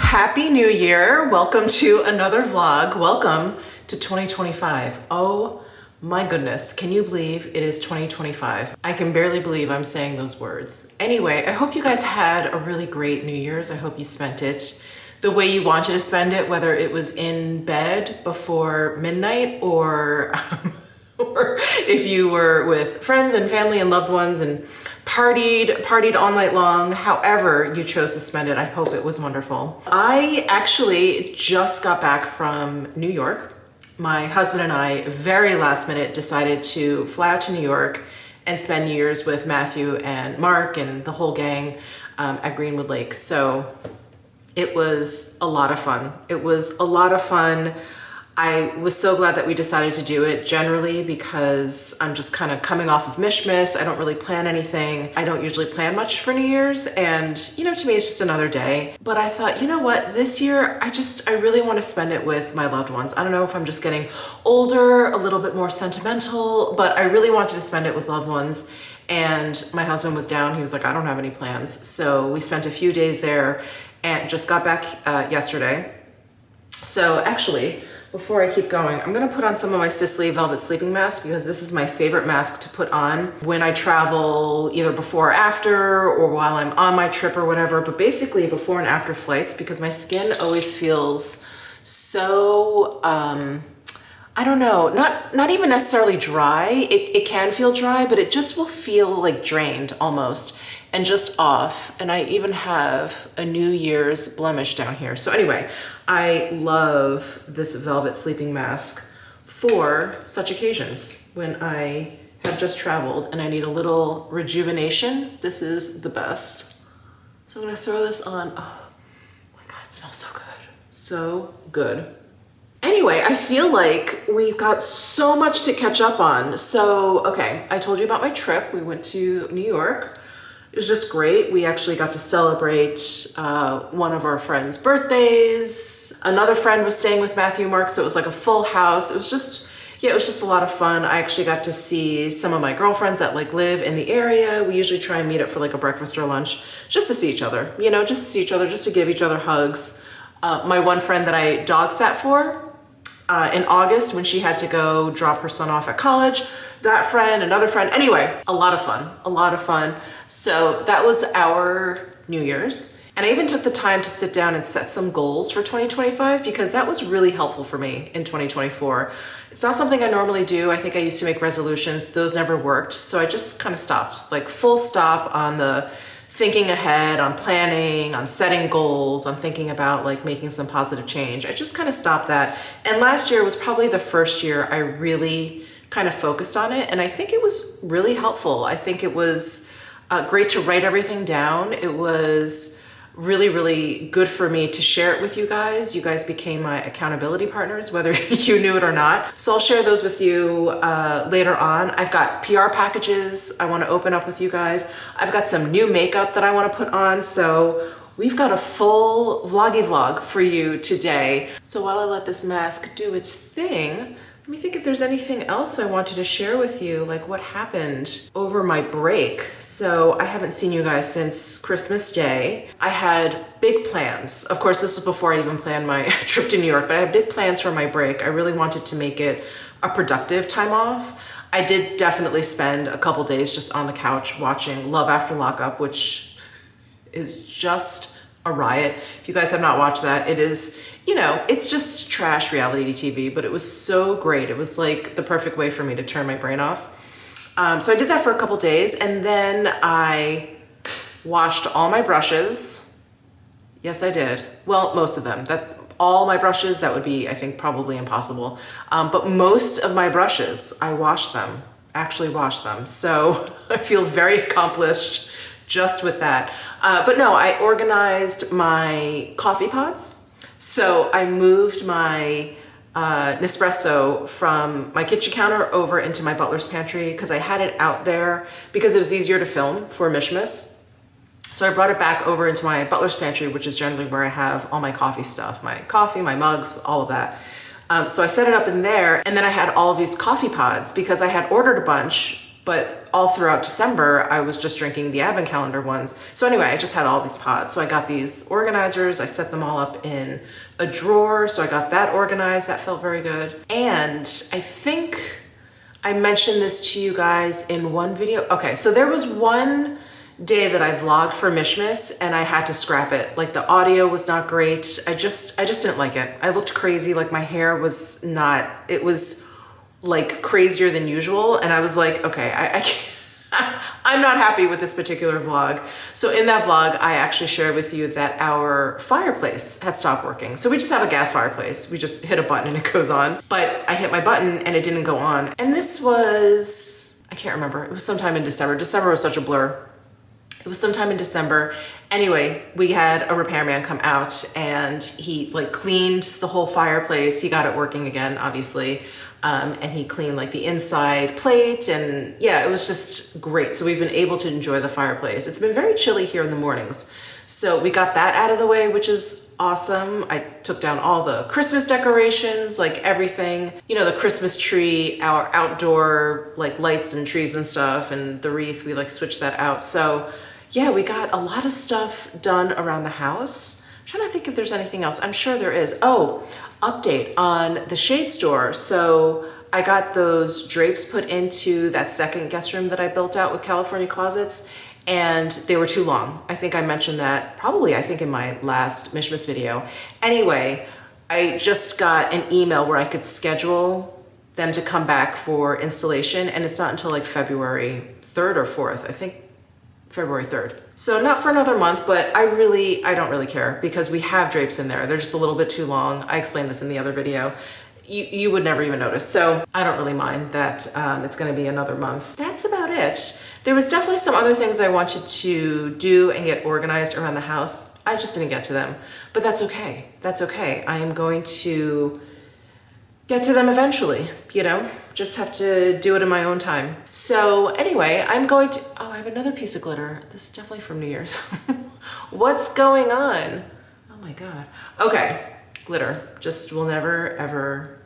Happy New Year. Welcome to another vlog. Welcome to 2025. Oh my goodness. Can you believe it is 2025? I can barely believe I'm saying those words. Anyway, I hope you guys had a really great New Year's. I hope you spent it the way you wanted to spend it, whether it was in bed before midnight or if you were with friends and family and loved ones and partied all night long. However you chose to spend it, I hope it was wonderful. I actually just got back from New York. My husband and I, very last minute, decided to fly out to New York and spend New Year's with Matthew and Mark and the whole gang at Greenwood Lake. So it was a lot of fun. It was a lot of fun. I was so glad that we decided to do it generally because I'm just kind of coming off of Mishmas. I don't really plan anything. I don't usually plan much for New Year's, and to me it's just another day. But I thought, you know what, this year I really want to spend it with my loved ones. I don't know if I'm just getting older, a little bit more sentimental, but I really wanted to spend it with loved ones. And my husband was down. He was like, I don't have any plans. So we spent a few days there and just got back yesterday. So actually, before I keep going, I'm gonna put on some of my Sisley Velvet Sleeping Mask because this is my favorite mask to put on when I travel, either before or after, or while I'm on my trip or whatever, but basically before and after flights, because my skin always feels so, I don't know, not even necessarily dry. It can feel dry, but it just will feel like drained almost and just off. And I even have a New Year's blemish down here. So anyway, I love this velvet sleeping mask for such occasions when I have just traveled and I need a little rejuvenation. This is the best. So I'm gonna throw this on. Oh my God, it smells so good. So good. Anyway, I feel like we've got so much to catch up on. So, okay, I told you about my trip. We went to New York. It was just great. We actually got to celebrate one of our friends' birthdays. Another friend was staying with Matthew and Mark, so it was like a full house. It was just a lot of fun. I actually got to see some of my girlfriends that live in the area. We usually try and meet up for a breakfast or lunch just to see each other, just to give each other hugs. My one friend that I dog sat for in August when she had to go drop her son off at college, that friend, another friend. Anyway, a lot of fun. So that was our New Year's. And I even took the time to sit down and set some goals for 2025 because that was really helpful for me in 2024. It's not something I normally do. I think I used to make resolutions. Those never worked. So I just kind of stopped, full stop on the thinking ahead, on planning, on setting goals, on thinking about making some positive change. I just kind of stopped that. And last year was probably the first year I really kind of focused on it. And I think it was really helpful. I think it was great to write everything down. It was really, really good for me to share it with you guys. You guys became my accountability partners, whether you knew it or not. So I'll share those with you later on. I've got PR packages I want to open up with you guys. I've got some new makeup that I want to put on. So we've got a full vloggy vlog for you today. So while I let this mask do its thing, let me think if there's anything else I wanted to share with you, what happened over my break. So I haven't seen you guys since Christmas Day. I had big plans. Of course, this was before I even planned my trip to New York, but I had big plans for my break. I really wanted to make it a productive time off. I did definitely spend a couple days just on the couch watching Love After Lockup, which is just a riot. If you guys have not watched that, it is, it's just trash reality TV, but it was so great. It was the perfect way for me to turn my brain off. So I did that for a couple days, and then I washed all my brushes. Yes, I did. Well, most of them. All my brushes, that would be, I think, probably impossible. But most of my brushes, I actually washed them. So I feel very accomplished just with that. But no, I organized my coffee pods. So I moved my Nespresso from my kitchen counter over into my butler's pantry because I had it out there because it was easier to film for Mishmas. So I brought it back over into my butler's pantry, which is generally where I have all my coffee stuff, my coffee, my mugs, all of that. So I set it up in there, and then I had all of these coffee pods because I had ordered a bunch But all throughout December, I was just drinking the advent calendar ones. So anyway, I just had all these pods. So I got these organizers. I set them all up in a drawer. So I got that organized. That felt very good. And I think I mentioned this to you guys in one video. Okay, so there was one day that I vlogged for Mishmas and I had to scrap it. Like the audio was not great. I just didn't like it. I looked crazy. Like my hair was not, it was like crazier than usual. And I was like, okay, I can't, I'm not happy with this particular vlog. So in that vlog, I actually shared with you that our fireplace had stopped working. So we just have a gas fireplace. We just hit a button and it goes on. But I hit my button and it didn't go on. And this was, I can't remember. It was sometime in December. December was such a blur. It was sometime in December. Anyway, we had a repairman come out and he like cleaned the whole fireplace. He got it working again, obviously. And he cleaned like the inside plate and yeah, it was just great. So we've been able to enjoy the fireplace. It's been very chilly here in the mornings. So we got that out of the way, which is awesome. I took down all the Christmas decorations, like everything, you know, the Christmas tree, our outdoor like lights and trees and stuff, and the wreath, we like switched that out. So yeah, we got a lot of stuff done around the house. I'm trying to think if there's anything else. I'm sure there is. Oh, update on the shade store. So I got those drapes put into that second guest room that I built out with California closets, and they were too long. I think I mentioned that probably, I think in my last Mishmas video. Anyway, I just got an email where I could schedule them to come back for installation, and it's not until like February 3rd or 4th, I think February 3rd. So not for another month, but I don't really care because we have drapes in there. They're just a little bit too long. I explained this in the other video. You would never even notice. So I don't really mind that it's gonna be another month. That's about it. There was definitely some other things I wanted to do and get organized around the house. I just didn't get to them, but that's okay. That's okay. I am going to get to them eventually, you know? Just have to do it in my own time. So anyway, I'm going to, oh, I have another piece of glitter. This is definitely from New Year's. What's going on? Oh my God. Okay, glitter just will never, ever,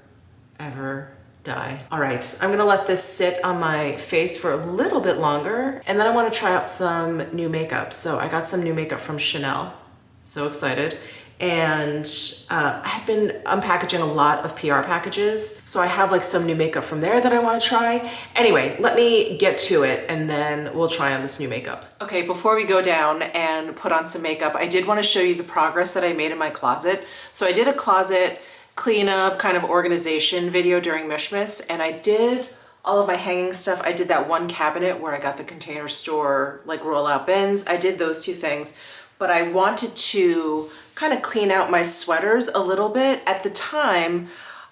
ever die. All right, I'm gonna let this sit on my face for a little bit longer, and then I wanna try out some new makeup. So I got some new makeup from Chanel. So excited. And I've been unpackaging a lot of PR packages. So I have like some new makeup from there that I want to try. Anyway, let me get to it and then we'll try on this new makeup. Okay, before we go down and put on some makeup, I did want to show you the progress that I made in my closet. So I did a closet cleanup kind of organization video during Mishmas, and I did all of my hanging stuff. I did that one cabinet where I got the Container Store like roll out bins. I did those two things, but I wanted to kind of clean out my sweaters a little bit. At the time,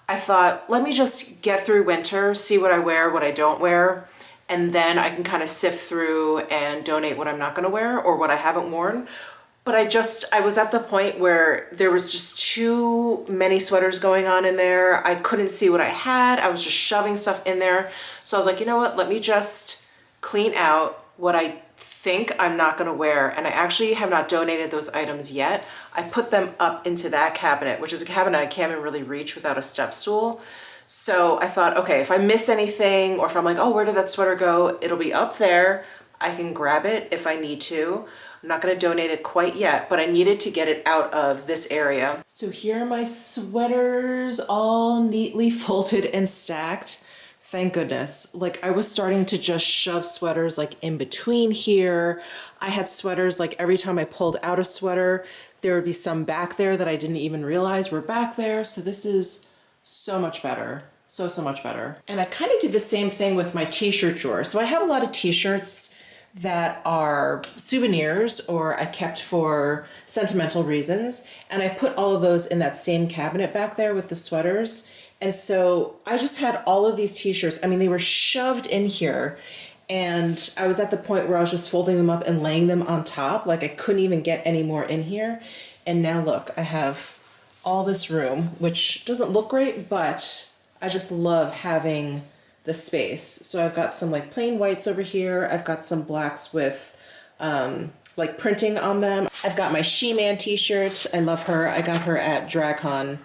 I thought, let me just get through winter, see what I wear, what I don't wear, and then I can kind of sift through and donate what I'm not gonna wear or what I haven't worn. But I was at the point where there was just too many sweaters going on in there. I couldn't see what I had. I was just shoving stuff in there. So I was like, you know what, let me just clean out what I think I'm not gonna wear. And I actually have not donated those items yet. I put them up into that cabinet, which is a cabinet I can't even really reach without a step stool. So I thought, okay, if I miss anything or if I'm like, oh, where did that sweater go? It'll be up there. I can grab it if I need to. I'm not gonna donate it quite yet, but I needed to get it out of this area. So here are my sweaters all neatly folded and stacked. Thank goodness. Like I was starting to just shove sweaters like in between here. I had sweaters like every time I pulled out a sweater, there would be some back there that I didn't even realize were back there. So this is so much better. So much better. And I kind of did the same thing with my t-shirt drawer. So I have a lot of t-shirts that are souvenirs or I kept for sentimental reasons. And I put all of those in that same cabinet back there with the sweaters. And so I just had all of these t-shirts. I mean, they were shoved in here and I was at the point where I was just folding them up and laying them on top. Like I couldn't even get any more in here. And now look, I have all this room, which doesn't look great, but I just love having the space. So I've got some like plain whites over here. I've got some blacks with like printing on them. I've got my She-Man t-shirt. I love her. I got her at DragCon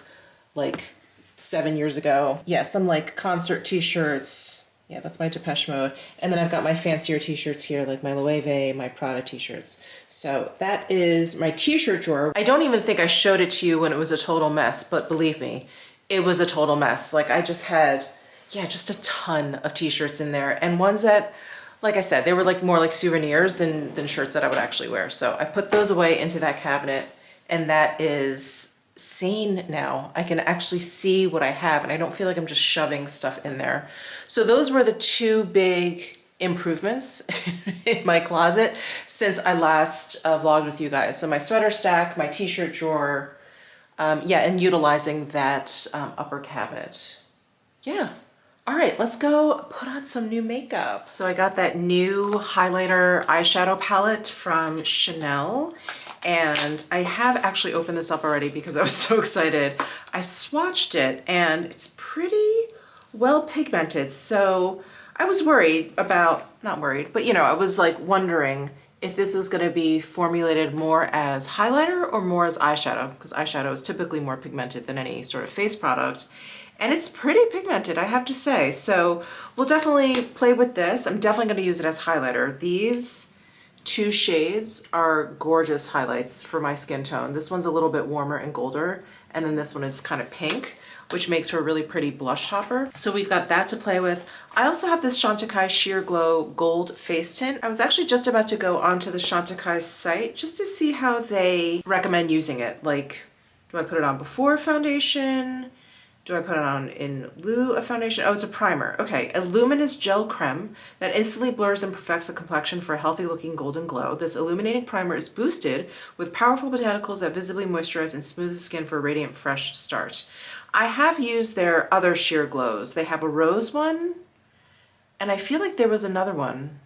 like 7 years ago. Yeah, some like concert t-shirts. Yeah, that's my Depeche Mode. And then I've got my fancier t-shirts here, like my Loewe, my Prada t-shirts. So that is my t-shirt drawer. I don't even think I showed it to you when it was a total mess, but believe me, it was a total mess. Like I just had, yeah, just a ton of t-shirts in there, and ones that, like I said, they were like more like souvenirs than shirts that I would actually wear. So I put those away into that cabinet, and that is sane now. I can actually see what I have, and I don't feel like I'm just shoving stuff in there. So those were the two big improvements in my closet since I last vlogged with you guys. So my sweater stack, my t-shirt drawer, yeah, and utilizing that upper cabinet. Yeah. All right, let's go put on some new makeup. So I got that new highlighter eyeshadow palette from Chanel, and I have actually opened this up already because I was so excited. I swatched it and it's pretty well pigmented. So I was worried about, not worried, but you know, I was like wondering if this was gonna be formulated more as highlighter or more as eyeshadow, because eyeshadow is typically more pigmented than any sort of face product. And it's pretty pigmented, I have to say. So we'll definitely play with this. I'm definitely gonna use it as highlighter. These two shades are gorgeous highlights for my skin tone. This one's a little bit warmer and golder, and then this one is kind of pink, which makes her a really pretty blush topper. So we've got that to play with. I also have this Chantecaille Sheer Glow Gold Face Tint. I was actually just about to go onto the Chantecaille site just to see how they recommend using it. Like, do I put it on before foundation? Do I put it on in lieu of foundation? Oh, it's a primer. Okay, a luminous gel creme that instantly blurs and perfects the complexion for a healthy looking golden glow. This illuminating primer is boosted with powerful botanicals that visibly moisturize and smooth the skin for a radiant, fresh start. I have used their other sheer glows. They have a rose one, and I feel like there was another one.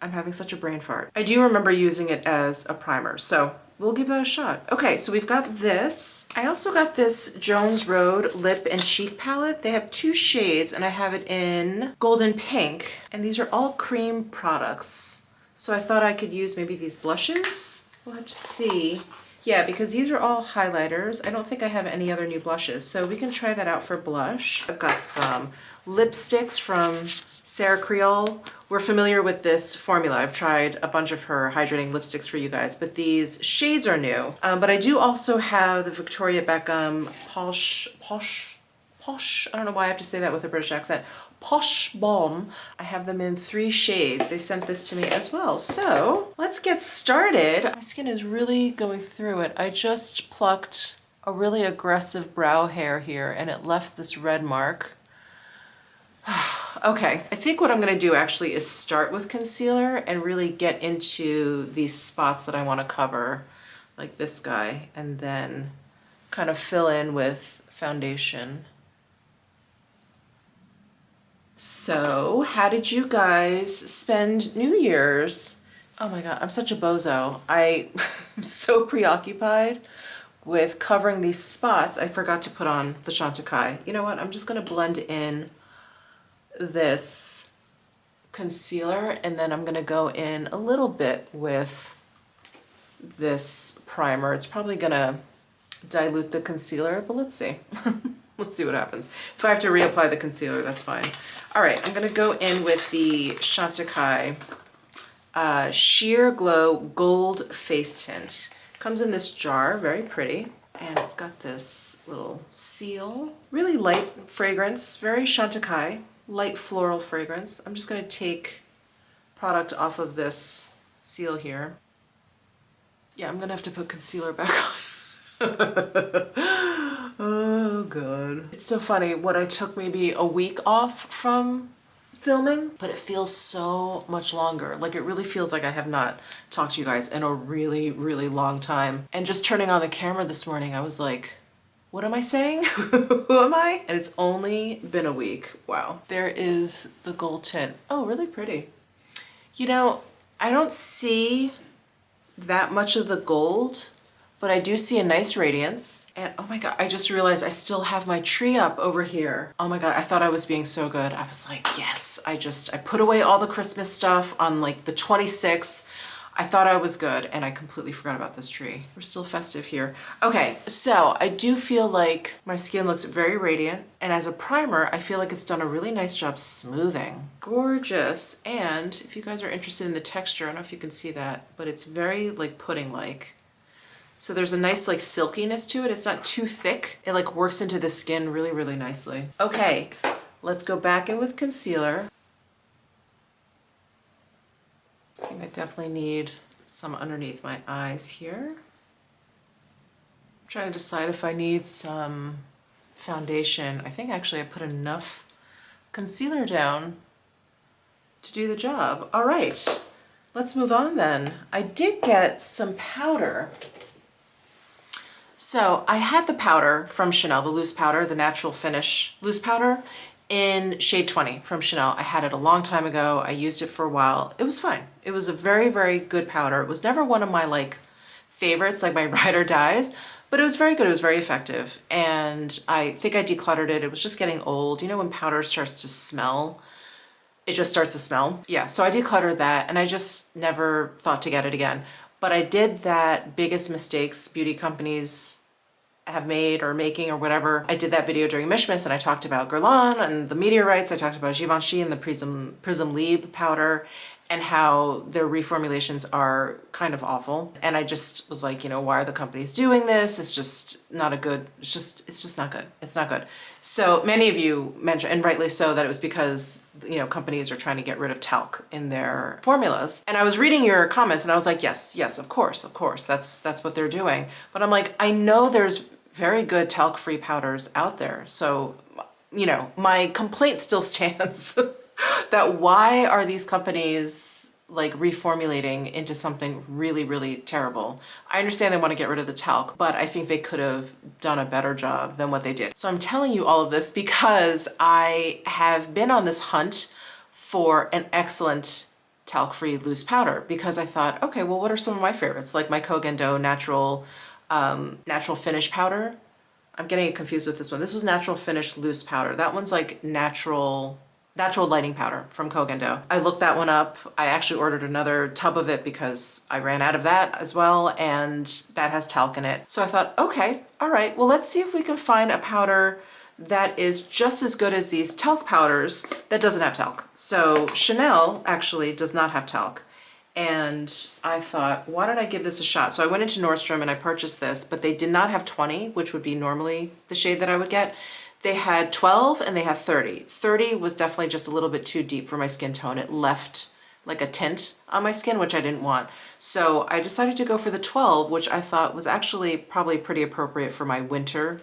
I'm having such a brain fart. I do remember using it as a primer, so we'll give that a shot. Okay, so we've got this. I also got this Jones Road Lip and Cheek palette. They have two shades, and I have it in golden pink, and these are all cream products. So I thought I could use maybe these blushes. We'll have to see. Yeah, because these are all highlighters. I don't think I have any other new blushes, so we can try that out for blush. I've got some lipsticks from Sarah Creole. We're familiar with this formula. I've tried a bunch of her hydrating lipsticks for you guys, but these shades are new. But I do also have the Victoria Beckham Posh, I don't know why I have to say that with a British accent, Posh Balm. I have them in 3 shades. They sent this to me as well. So let's get started. My skin is really going through it. I just plucked a really aggressive brow hair here, and it left this red mark. Okay, I think what I'm gonna do actually is start with concealer and really get into these spots that I wanna cover, like this guy, and then kind of fill in with foundation. So, how did you guys spend New Year's? Oh my God, I'm such a bozo. I'm so preoccupied with covering these spots, I forgot to put on the Chantecaille. You know what, I'm just gonna blend in this concealer, and then I'm gonna go in a little bit with this primer. It's probably gonna dilute the concealer, but let's see. Let's see what happens. If I have to reapply the concealer, that's fine. All right, I'm gonna go in with the Chantecaille Sheer Glow Gold Face Tint. Comes in this jar, very pretty. And it's got this little seal. Really light fragrance, very Chantecaille. Light floral fragrance. I'm just gonna take product off of this seal here. Yeah, I'm gonna have to put concealer back on. Oh God. It's so funny what I took maybe a week off from filming, but it feels so much longer. Like it really feels like I have not talked to you guys in a really, really long time. And just turning on the camera this morning, I was like, what am I saying? Who am I? And it's only been a week. Wow. There is the gold tint. Oh, really pretty. You know, I don't see that much of the gold, but I do see a nice radiance. And oh my God, I just realized I still have my tree up over here. Oh my God, I thought I was being so good. I was like, yes, I put away all the Christmas stuff on like the 26th. I thought I was good and I completely forgot about this tree. We're still festive here. Okay, so I do feel like my skin looks very radiant, and as a primer, I feel like it's done a really nice job smoothing. Gorgeous. And if you guys are interested in the texture, I don't know if you can see that, but it's very like pudding-like. So there's a nice like silkiness to it. It's not too thick. It like works into the skin really, really nicely. Okay, let's go back in with concealer. I think I definitely need some underneath my eyes here. I'm trying to decide if I need some foundation. I think actually I put enough concealer down to do the job. All right, let's move on then. I did get some powder. So I had the powder from Chanel, the loose powder, the natural finish loose powder, in shade 20 from Chanel. I had it a long time ago. I used it for a while. It was fine. It was a very, very good powder. It was never one of my like favorites, like my ride or dies, but it was very good. It was very effective. And I think I decluttered it. It was just getting old. You know, when powder starts to smell, it just starts to smell. Yeah, so I decluttered that and I just never thought to get it again. But I did that biggest mistakes beauty companies have made or making or whatever. I did that video during Mishmas and I talked about Guerlain and the meteorites. I talked about Givenchy and the Prism Libre powder and how their reformulations are kind of awful. And I just was like, you know, why are the companies doing this? It's just not a good, it's just not good. It's not good. So many of you mentioned, and rightly so, that it was because, you know, companies are trying to get rid of talc in their formulas. And I was reading your comments and I was like, yes, of course, that's what they're doing. But I'm like, I know there's very good talc-free powders out there. So, you know, my complaint still stands that why are these companies like reformulating into something really, really terrible? I understand they want to get rid of the talc, but I think they could have done a better job than what they did. So I'm telling you all of this because I have been on this hunt for an excellent talc-free loose powder because I thought, okay, well, what are some of my favorites? Like my Kogan Do natural finish powder. I'm getting confused with this one. This was natural finish loose powder. That one's like natural lighting powder from Kogan Do. I looked that one up. I actually ordered another tub of it because I ran out of that as well, and that has talc in it. So I thought, okay, all right, well, let's see if we can find a powder that is just as good as these talc powders that doesn't have talc. So Chanel actually does not have talc. And I thought, why don't I give this a shot? So I went into Nordstrom and I purchased this, but they did not have 20, which would be normally the shade that I would get. They had 12 and they had 30. 30 was definitely just a little bit too deep for my skin tone. It left like a tint on my skin, which I didn't want. So I decided to go for the 12, which I thought was actually probably pretty appropriate for my winter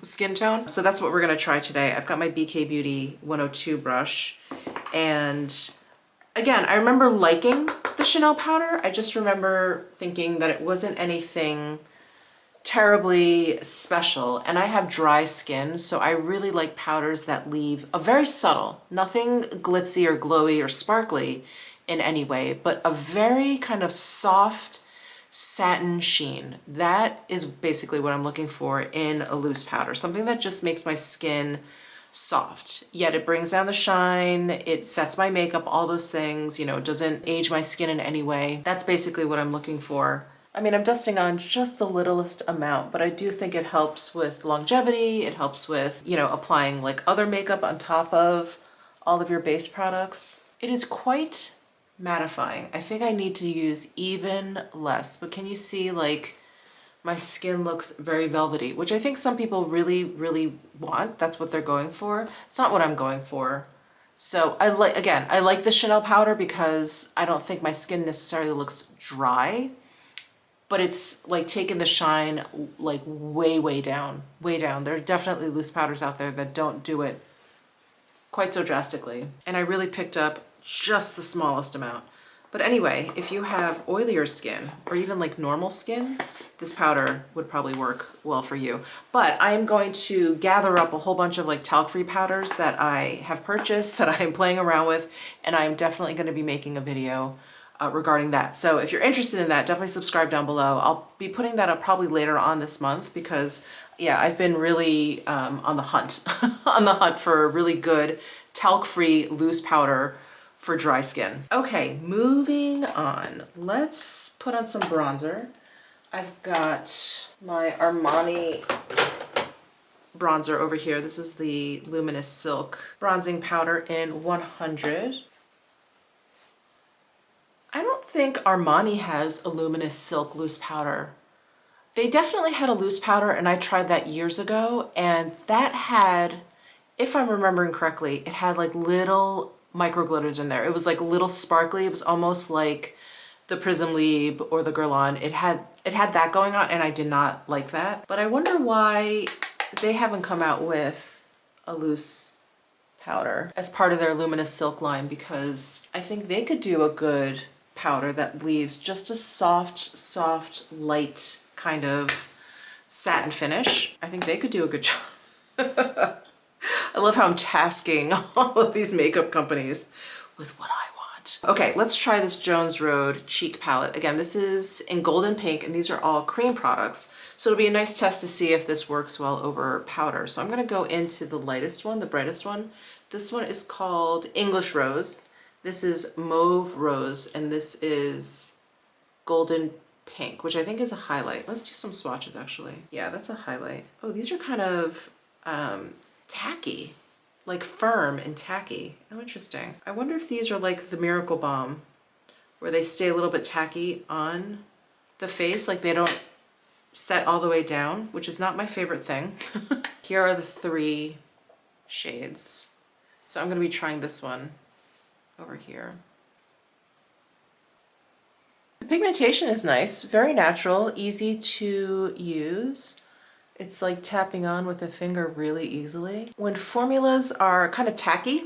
skin tone. So that's what we're gonna try today. I've got my BK Beauty 102 brush, and again, I remember liking the Chanel powder. I just remember thinking that it wasn't anything terribly special, and I have dry skin, so I really like powders that leave a very subtle, nothing glitzy or glowy or sparkly in any way, but a very kind of soft satin sheen. That is basically what I'm looking for in a loose powder, something that just makes my skin soft, yet it brings down the shine, it sets my makeup, all those things, you know, doesn't age my skin in any way. That's basically what I'm looking for. I mean, I'm dusting on just the littlest amount, but I do think it helps with longevity. It helps with, you know, applying like other makeup on top of all of your base products. It is quite mattifying. I think I need to use even less, but can you see like my skin looks very velvety, which I think some people really, really want. That's what they're going for. It's not what I'm going for. So I like the Chanel powder because I don't think my skin necessarily looks dry, but it's like taken the shine like way, way down, way down. There are definitely loose powders out there that don't do it quite so drastically. And I really picked up just the smallest amount. But anyway, if you have oilier skin or even like normal skin, this powder would probably work well for you. But I am going to gather up a whole bunch of like talc-free powders that I have purchased, that I am playing around with, and I'm definitely going to be making a video regarding that. So if you're interested in that, definitely subscribe down below. I'll be putting that up probably later on this month because yeah, I've been really on the hunt, on the hunt for a really good talc-free loose powder for dry skin. Okay, moving on. Let's put on some bronzer. I've got my Armani bronzer over here. This is the Luminous Silk bronzing powder in 100. I don't think Armani has a Luminous Silk loose powder. They definitely had a loose powder, and I tried that years ago, and that had, if I'm remembering correctly, it had like little micro glitters in there. It was like little sparkly. It was almost like the Prism Libre or the Guerlain. It had that going on, and I did not like that. But I wonder why they haven't come out with a loose powder as part of their Luminous Silk line, because I think they could do a good powder that leaves just a soft, light kind of satin finish. I think they could do a good job. I love how I'm tasking all of these makeup companies with what I want. Okay, let's try this Jones Road cheek palette. Again, this is in gold and pink, and these are all cream products. So it'll be a nice test to see if this works well over powder. So I'm gonna go into the lightest one, the brightest one. This one is called English Rose. This is Mauve Rose, and this is Golden Pink, which I think is a highlight. Let's do some swatches actually. Yeah, that's a highlight. Oh, these are kind of tacky, like firm and tacky. Oh, interesting. I wonder if these are like the Miracle Balm, where they stay a little bit tacky on the face, like they don't set all the way down, which is not my favorite thing. Here are the 3 shades. So I'm gonna be trying this one over here. The pigmentation is nice, very natural, easy to use. It's like tapping on with a finger really easily. When formulas are kind of tacky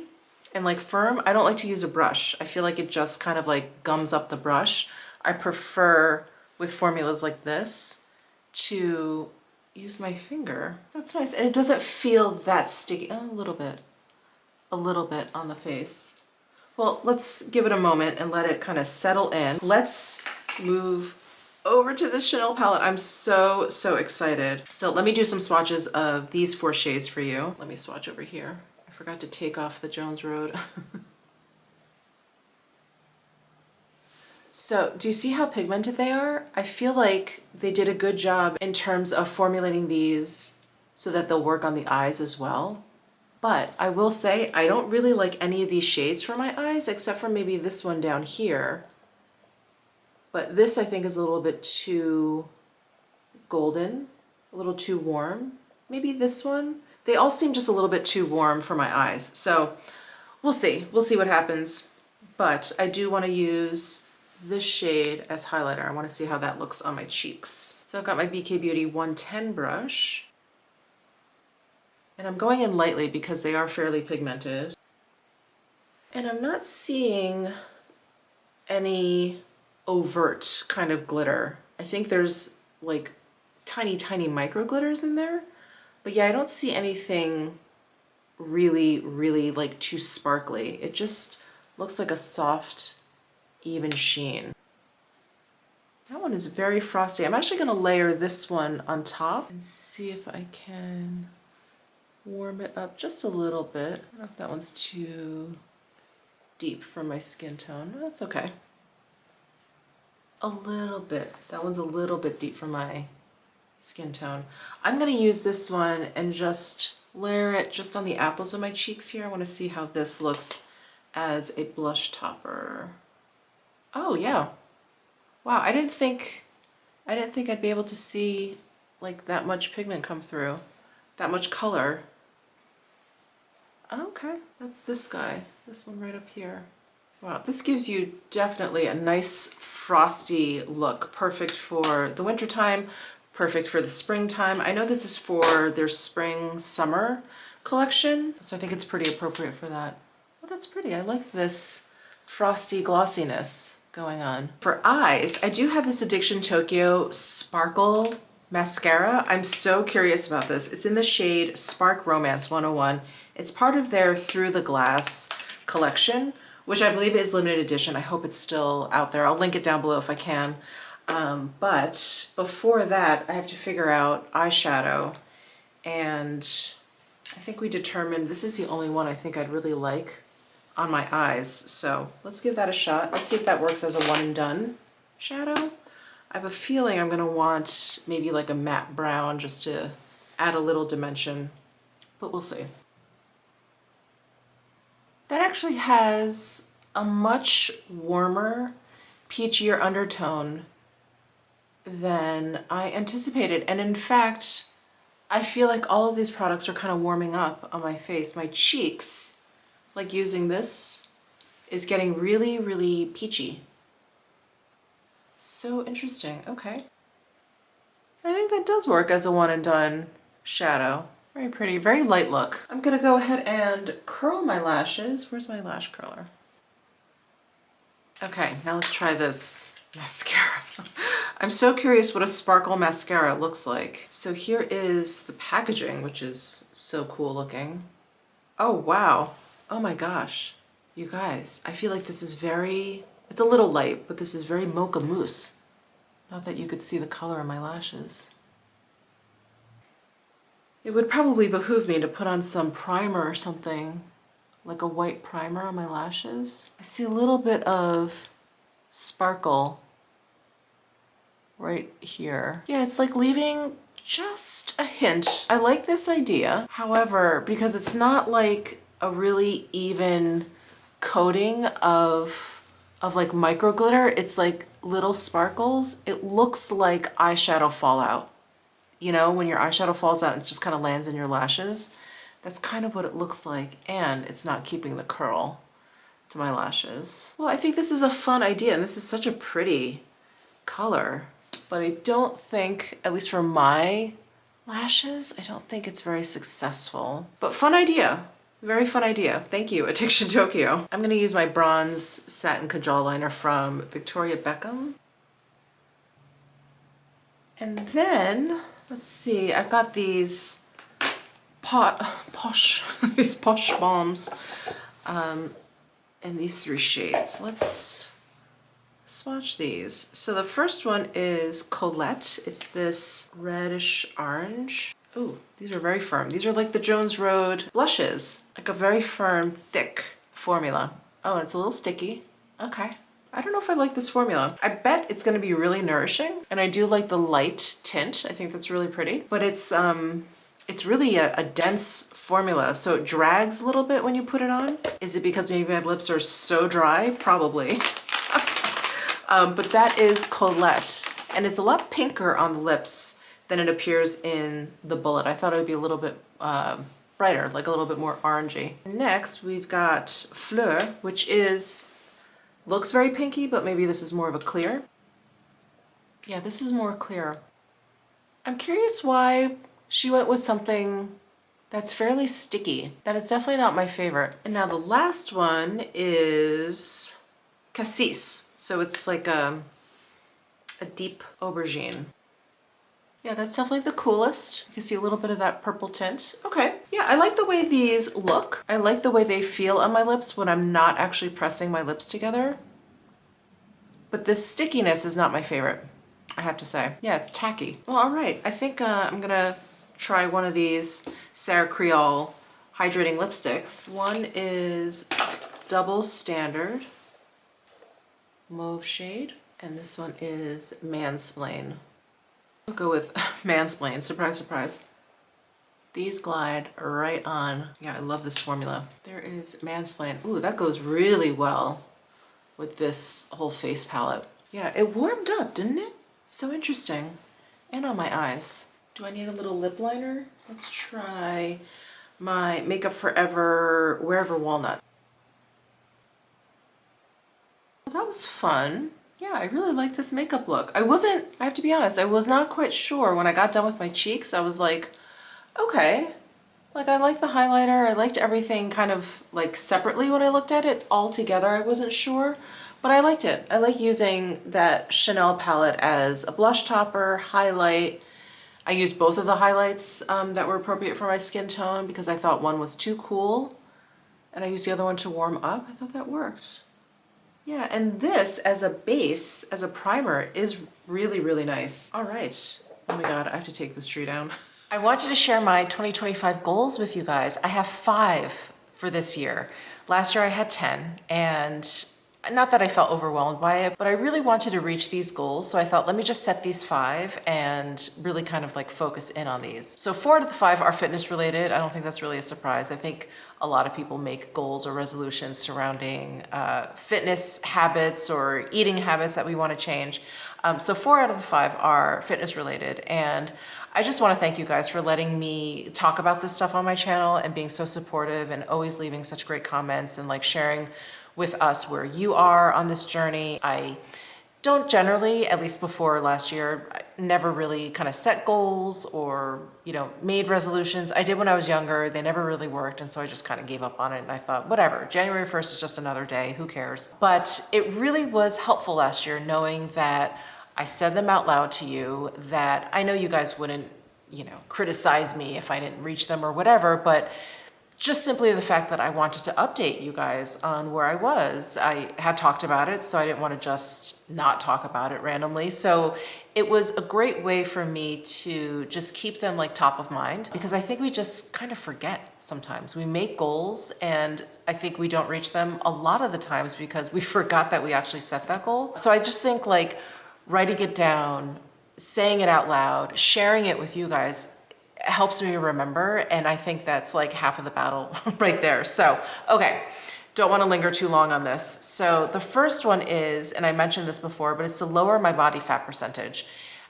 and like firm, I don't like to use a brush. I feel like it just kind of like gums up the brush. I prefer with formulas like this to use my finger. That's nice. And it doesn't feel that sticky. Oh, a little bit on the face. Well, let's give it a moment and let it kind of settle in. Let's move over to the Chanel palette. I'm so excited. So let me do some swatches of these 4 shades for you. Let me swatch over here. I forgot to take off the Jones Road. So do you see how pigmented they are? I feel like they did a good job in terms of formulating these so that they'll work on the eyes as well. But I will say I don't really like any of these shades for my eyes, except for maybe this one down here. But this I think is a little bit too golden, a little too warm. Maybe this one. They all seem just a little bit too warm for my eyes. So we'll see. We'll see what happens. But I do want to use this shade as highlighter. I want to see how that looks on my cheeks. So I've got my BK Beauty 110 brush. And I'm going in lightly because they are fairly pigmented. And I'm not seeing any overt kind of glitter. I think there's like tiny micro glitters in there. But yeah, I don't see anything really like too sparkly. It just looks like a soft, even sheen. That one is very frosty. I'm actually gonna layer this one on top and see if I can warm it up just a little bit. I don't know if that one's too deep for my skin tone. That's okay. A little bit. That one's a little bit deep for my skin tone. I'm gonna use this one and just layer it just on the apples of my cheeks here. I wanna see how this looks as a blush topper. Oh yeah. Wow, I didn't think I'd be able to see like that much pigment come through, that much color. Okay, that's this guy, this one right up here. Wow, this gives you definitely a nice frosty look, perfect for the winter time, perfect for the springtime. I know this is for their spring summer collection, so I think it's pretty appropriate for that. Well, that's pretty. I like this frosty glossiness going on. For eyes, I do have this Addiction Tokyo Sparkle mascara. I'm so curious about this. It's in the shade Spark Romance 101. It's part of their Through the Glass collection, which I believe is limited edition. I hope it's still out there. I'll link it down below if I can. But before that, I have to figure out eyeshadow. And I think we determined this is the only one I think I'd really like on my eyes. So let's give that a shot. Let's see if that works as a one and done shadow. I have a feeling I'm gonna want maybe like a matte brown just to add a little dimension, but we'll see. That actually has a much warmer, peachier undertone than I anticipated. And in fact, I feel like all of these products are kind of warming up on my face. My cheeks, like using this, is getting really, really peachy. So interesting, okay. I think that does work as a one and done shadow. Very pretty, very light look. I'm gonna go ahead and curl my lashes. Where's my lash curler? Okay, now let's try this mascara. I'm so curious what a sparkle mascara looks like. So here is the packaging, which is so cool looking. Oh, wow. Oh my gosh. You guys, I feel like this is very, it's a little light, but this is very mocha mousse. Not that you could see the color of my lashes. It would probably behoove me to put on some primer or something, like a white primer on my lashes. I see a little bit of sparkle right here. Yeah, it's like leaving just a hint. I like this idea. However, because it's not like a really even coating of like micro glitter, it's like little sparkles. It looks like eyeshadow fallout. You know, when your eyeshadow falls out and it just kind of lands in your lashes. That's kind of what it looks like, and it's not keeping the curl to my lashes. Well, I think this is a fun idea, and this is such a pretty color, but I don't think, at least for my lashes, I don't think it's very successful. But fun idea. Very fun idea. Thank you, Addiction Tokyo. I'm gonna use my bronze satin kajal liner from Victoria Beckham. And then, let's see, I've got these posh balms in these three shades. Let's swatch these. So the first one is Colette. It's this reddish orange. Ooh, these are very firm. These are like the Jones Road blushes, like a very firm, thick formula. Oh, and it's a little sticky. Okay. I don't know if I like this formula. I bet it's gonna be really nourishing, and I do like the light tint. I think that's really pretty, but it's really a dense formula, so it drags a little bit when you put it on. Is it because maybe my lips are so dry? Probably. But that is Colette, and it's a lot pinker on the lips than it appears in the bullet. I thought it would be a little bit brighter, like a little bit more orangey. Next, we've got Fleur, which looks very pinky, but maybe this is more of a clear. Yeah, this is more clear. I'm curious why she went with something that's fairly sticky. That is definitely not my favorite. And now the last one is Cassis. So it's like a deep aubergine. Yeah, that's definitely the coolest. You can see a little bit of that purple tint. Okay, yeah, I like the way these look. I like the way they feel on my lips when I'm not actually pressing my lips together. But this stickiness is not my favorite, I have to say. Yeah, it's tacky. Well, all right, I think I'm gonna try one of these Sarah Creole hydrating lipsticks. One is Double Standard mauve shade, and this one is Mansplain. I'll go with Mansplain, surprise, surprise. These glide right on. Yeah, I love this formula. There is Mansplain. Ooh, that goes really well with this whole face palette. Yeah, it warmed up, didn't it? So interesting. And on my eyes. Do I need a little lip liner? Let's try my Makeup Forever Wherever Walnut. Well, that was fun. Yeah, I really like this makeup look. I have to be honest, I was not quite sure when I got done with my cheeks. I was like, okay, like I like the highlighter. I liked everything kind of like separately when I looked at it. All together, I wasn't sure, but I liked it. I like using that Chanel palette as a blush topper, highlight. I used both of the highlights that were appropriate for my skin tone because I thought one was too cool, and I used the other one to warm up. I thought that worked. Yeah, and this as a base, as a primer, is really, really nice. All right. Oh my God, I have to take this tree down. I wanted to share my 2025 goals with you guys. I have 5 for this year. Last year I had 10, and not that I felt overwhelmed by it, but I really wanted to reach these goals. So I thought, let me just set these 5 and really kind of like focus in on these. So 4 out of the 5 are fitness related. I don't think that's really a surprise. I think a lot of people make goals or resolutions surrounding fitness habits or eating habits that we want to change. So 4 out of the 5 are fitness related. And I just want to thank you guys for letting me talk about this stuff on my channel and being so supportive and always leaving such great comments and like sharing with us where you are on this journey. I don't generally, at least before last year, never really kind of set goals or, you know, made resolutions. I did when I was younger. They never really worked. And so I just kind of gave up on it. And I thought, whatever, January 1st is just another day. Who cares? But it really was helpful last year knowing that I said them out loud to you, that I know you guys wouldn't, you know, criticize me if I didn't reach them or whatever, but just simply the fact that I wanted to update you guys on where I was. I had talked about it, so I didn't want to just not talk about it randomly. So it was a great way for me to just keep them like top of mind, because I think we just kind of forget sometimes. We make goals and I think we don't reach them a lot of the times because we forgot that we actually set that goal. So I just think like writing it down, saying it out loud, sharing it with you guys helps me remember, and I think that's like half of the battle right there. So, okay, don't want to linger too long on this. So the first one is, and I mentioned this before, but it's to lower my body fat percentage.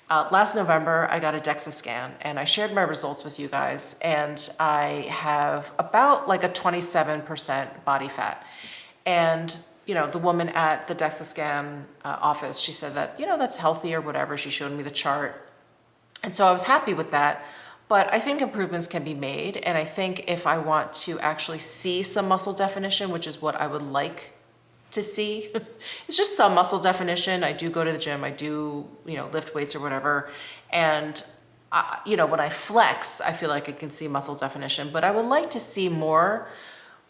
Last November, I got a DEXA scan and I shared my results with you guys, and I have about like a 27% body fat. And you know, the woman at the DEXA scan office, she said that, you know, that's healthy or whatever. She showed me the chart. And so I was happy with that. But I think improvements can be made. And I think if I want to actually see some muscle definition, which is what I would like to see, it's just some muscle definition. I do go to the gym. I do, you know, lift weights or whatever. And, you know, when I flex, I feel like I can see muscle definition. But I would like to see more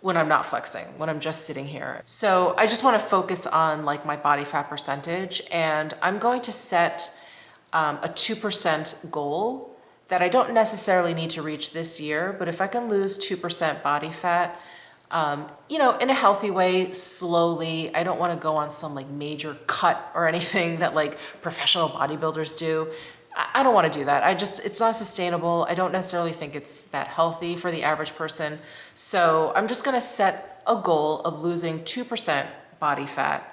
when I'm not flexing, when I'm just sitting here. So I just want to focus on like my body fat percentage. And I'm going to set a 2% goal that I don't necessarily need to reach this year, but if I can lose 2% body fat, you know, in a healthy way, slowly. I don't want to go on some like major cut or anything that like professional bodybuilders do. I don't want to do that. It's not sustainable. I don't necessarily think it's that healthy for the average person. So I'm just going to set a goal of losing 2% body fat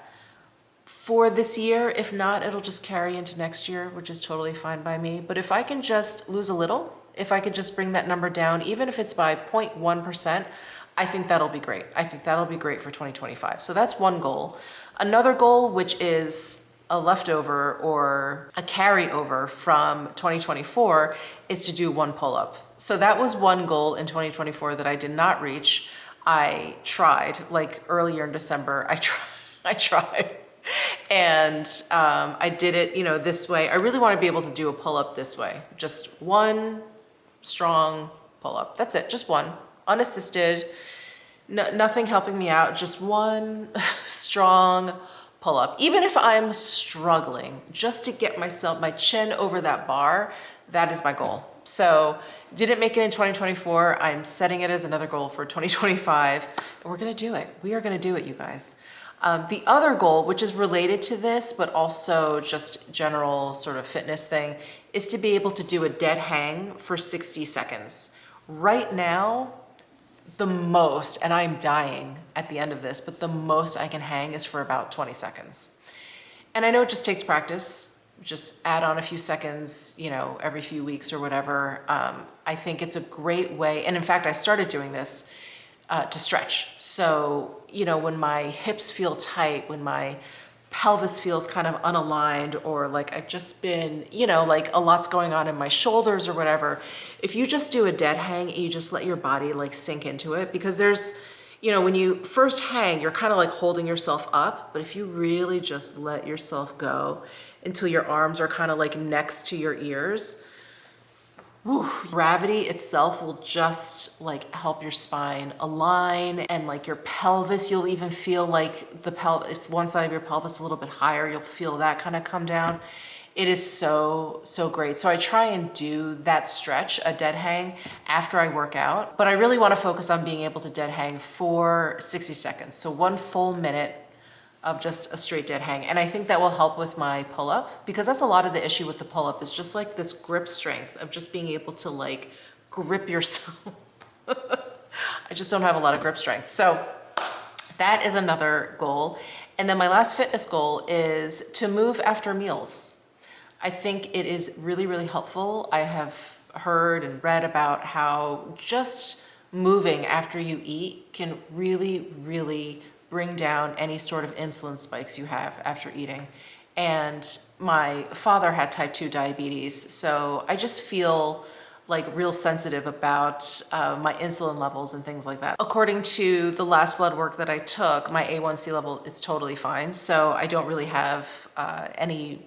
for this year. If not, it'll just carry into next year, which is totally fine by me. But if I can just lose a little, if I could just bring that number down, even if it's by 0.1%, I think that'll be great. I think that'll be great for 2025. So that's one goal. Another goal, which is a leftover or a carryover from 2024, is to do 1 pull-up. So that was one goal in 2024 that I did not reach. I tried, like earlier in December, I tried. And I did it, you know, this way. I really want to be able to do a pull-up this way. Just one strong pull-up. That's it, just one, unassisted, nothing helping me out, just one strong pull-up. Even if I'm struggling, just to get my chin over that bar, that is my goal. So didn't make it in 2024. I'm setting it as another goal for 2025. And we're gonna do it. We are gonna do it, you guys. The other goal, which is related to this, but also just general sort of fitness thing, is to be able to do a dead hang for 60 seconds. Right now, the most, and I'm dying at the end of this, but the most I can hang is for about 20 seconds. And I know it just takes practice. Just add on a few seconds, you know, every few weeks or whatever. I think it's a great way. And in fact, I started doing this to stretch. So, you know, when my hips feel tight, when my pelvis feels kind of unaligned, or like I've just been, you know, like a lot's going on in my shoulders or whatever, if you just do a dead hang and you just let your body like sink into it, because there's, you know, when you first hang, you're kind of like holding yourself up, but if you really just let yourself go until your arms are kind of like next to your ears, whew, gravity itself will just like help your spine align, and like your pelvis, you'll even feel like if one side of your pelvis is a little bit higher, you'll feel that kind of come down. It is so, so great. So I try and do that stretch, a dead hang, after I work out, but I really want to focus on being able to dead hang for 60 seconds. So 1 full minute of just a straight dead hang. And I think that will help with my pull-up, because that's a lot of the issue with the pull-up, is just like this grip strength of just being able to like grip yourself. I just don't have a lot of grip strength. So that is another goal. And then my last fitness goal is to move after meals. I think it is really, really helpful. I have heard and read about how just moving after you eat can really, really bring down any sort of insulin spikes you have after eating. And my father had type 2 diabetes, so I just feel like real sensitive about my insulin levels and things like that. According to the last blood work that I took, my A1C level is totally fine. So I don't really have any,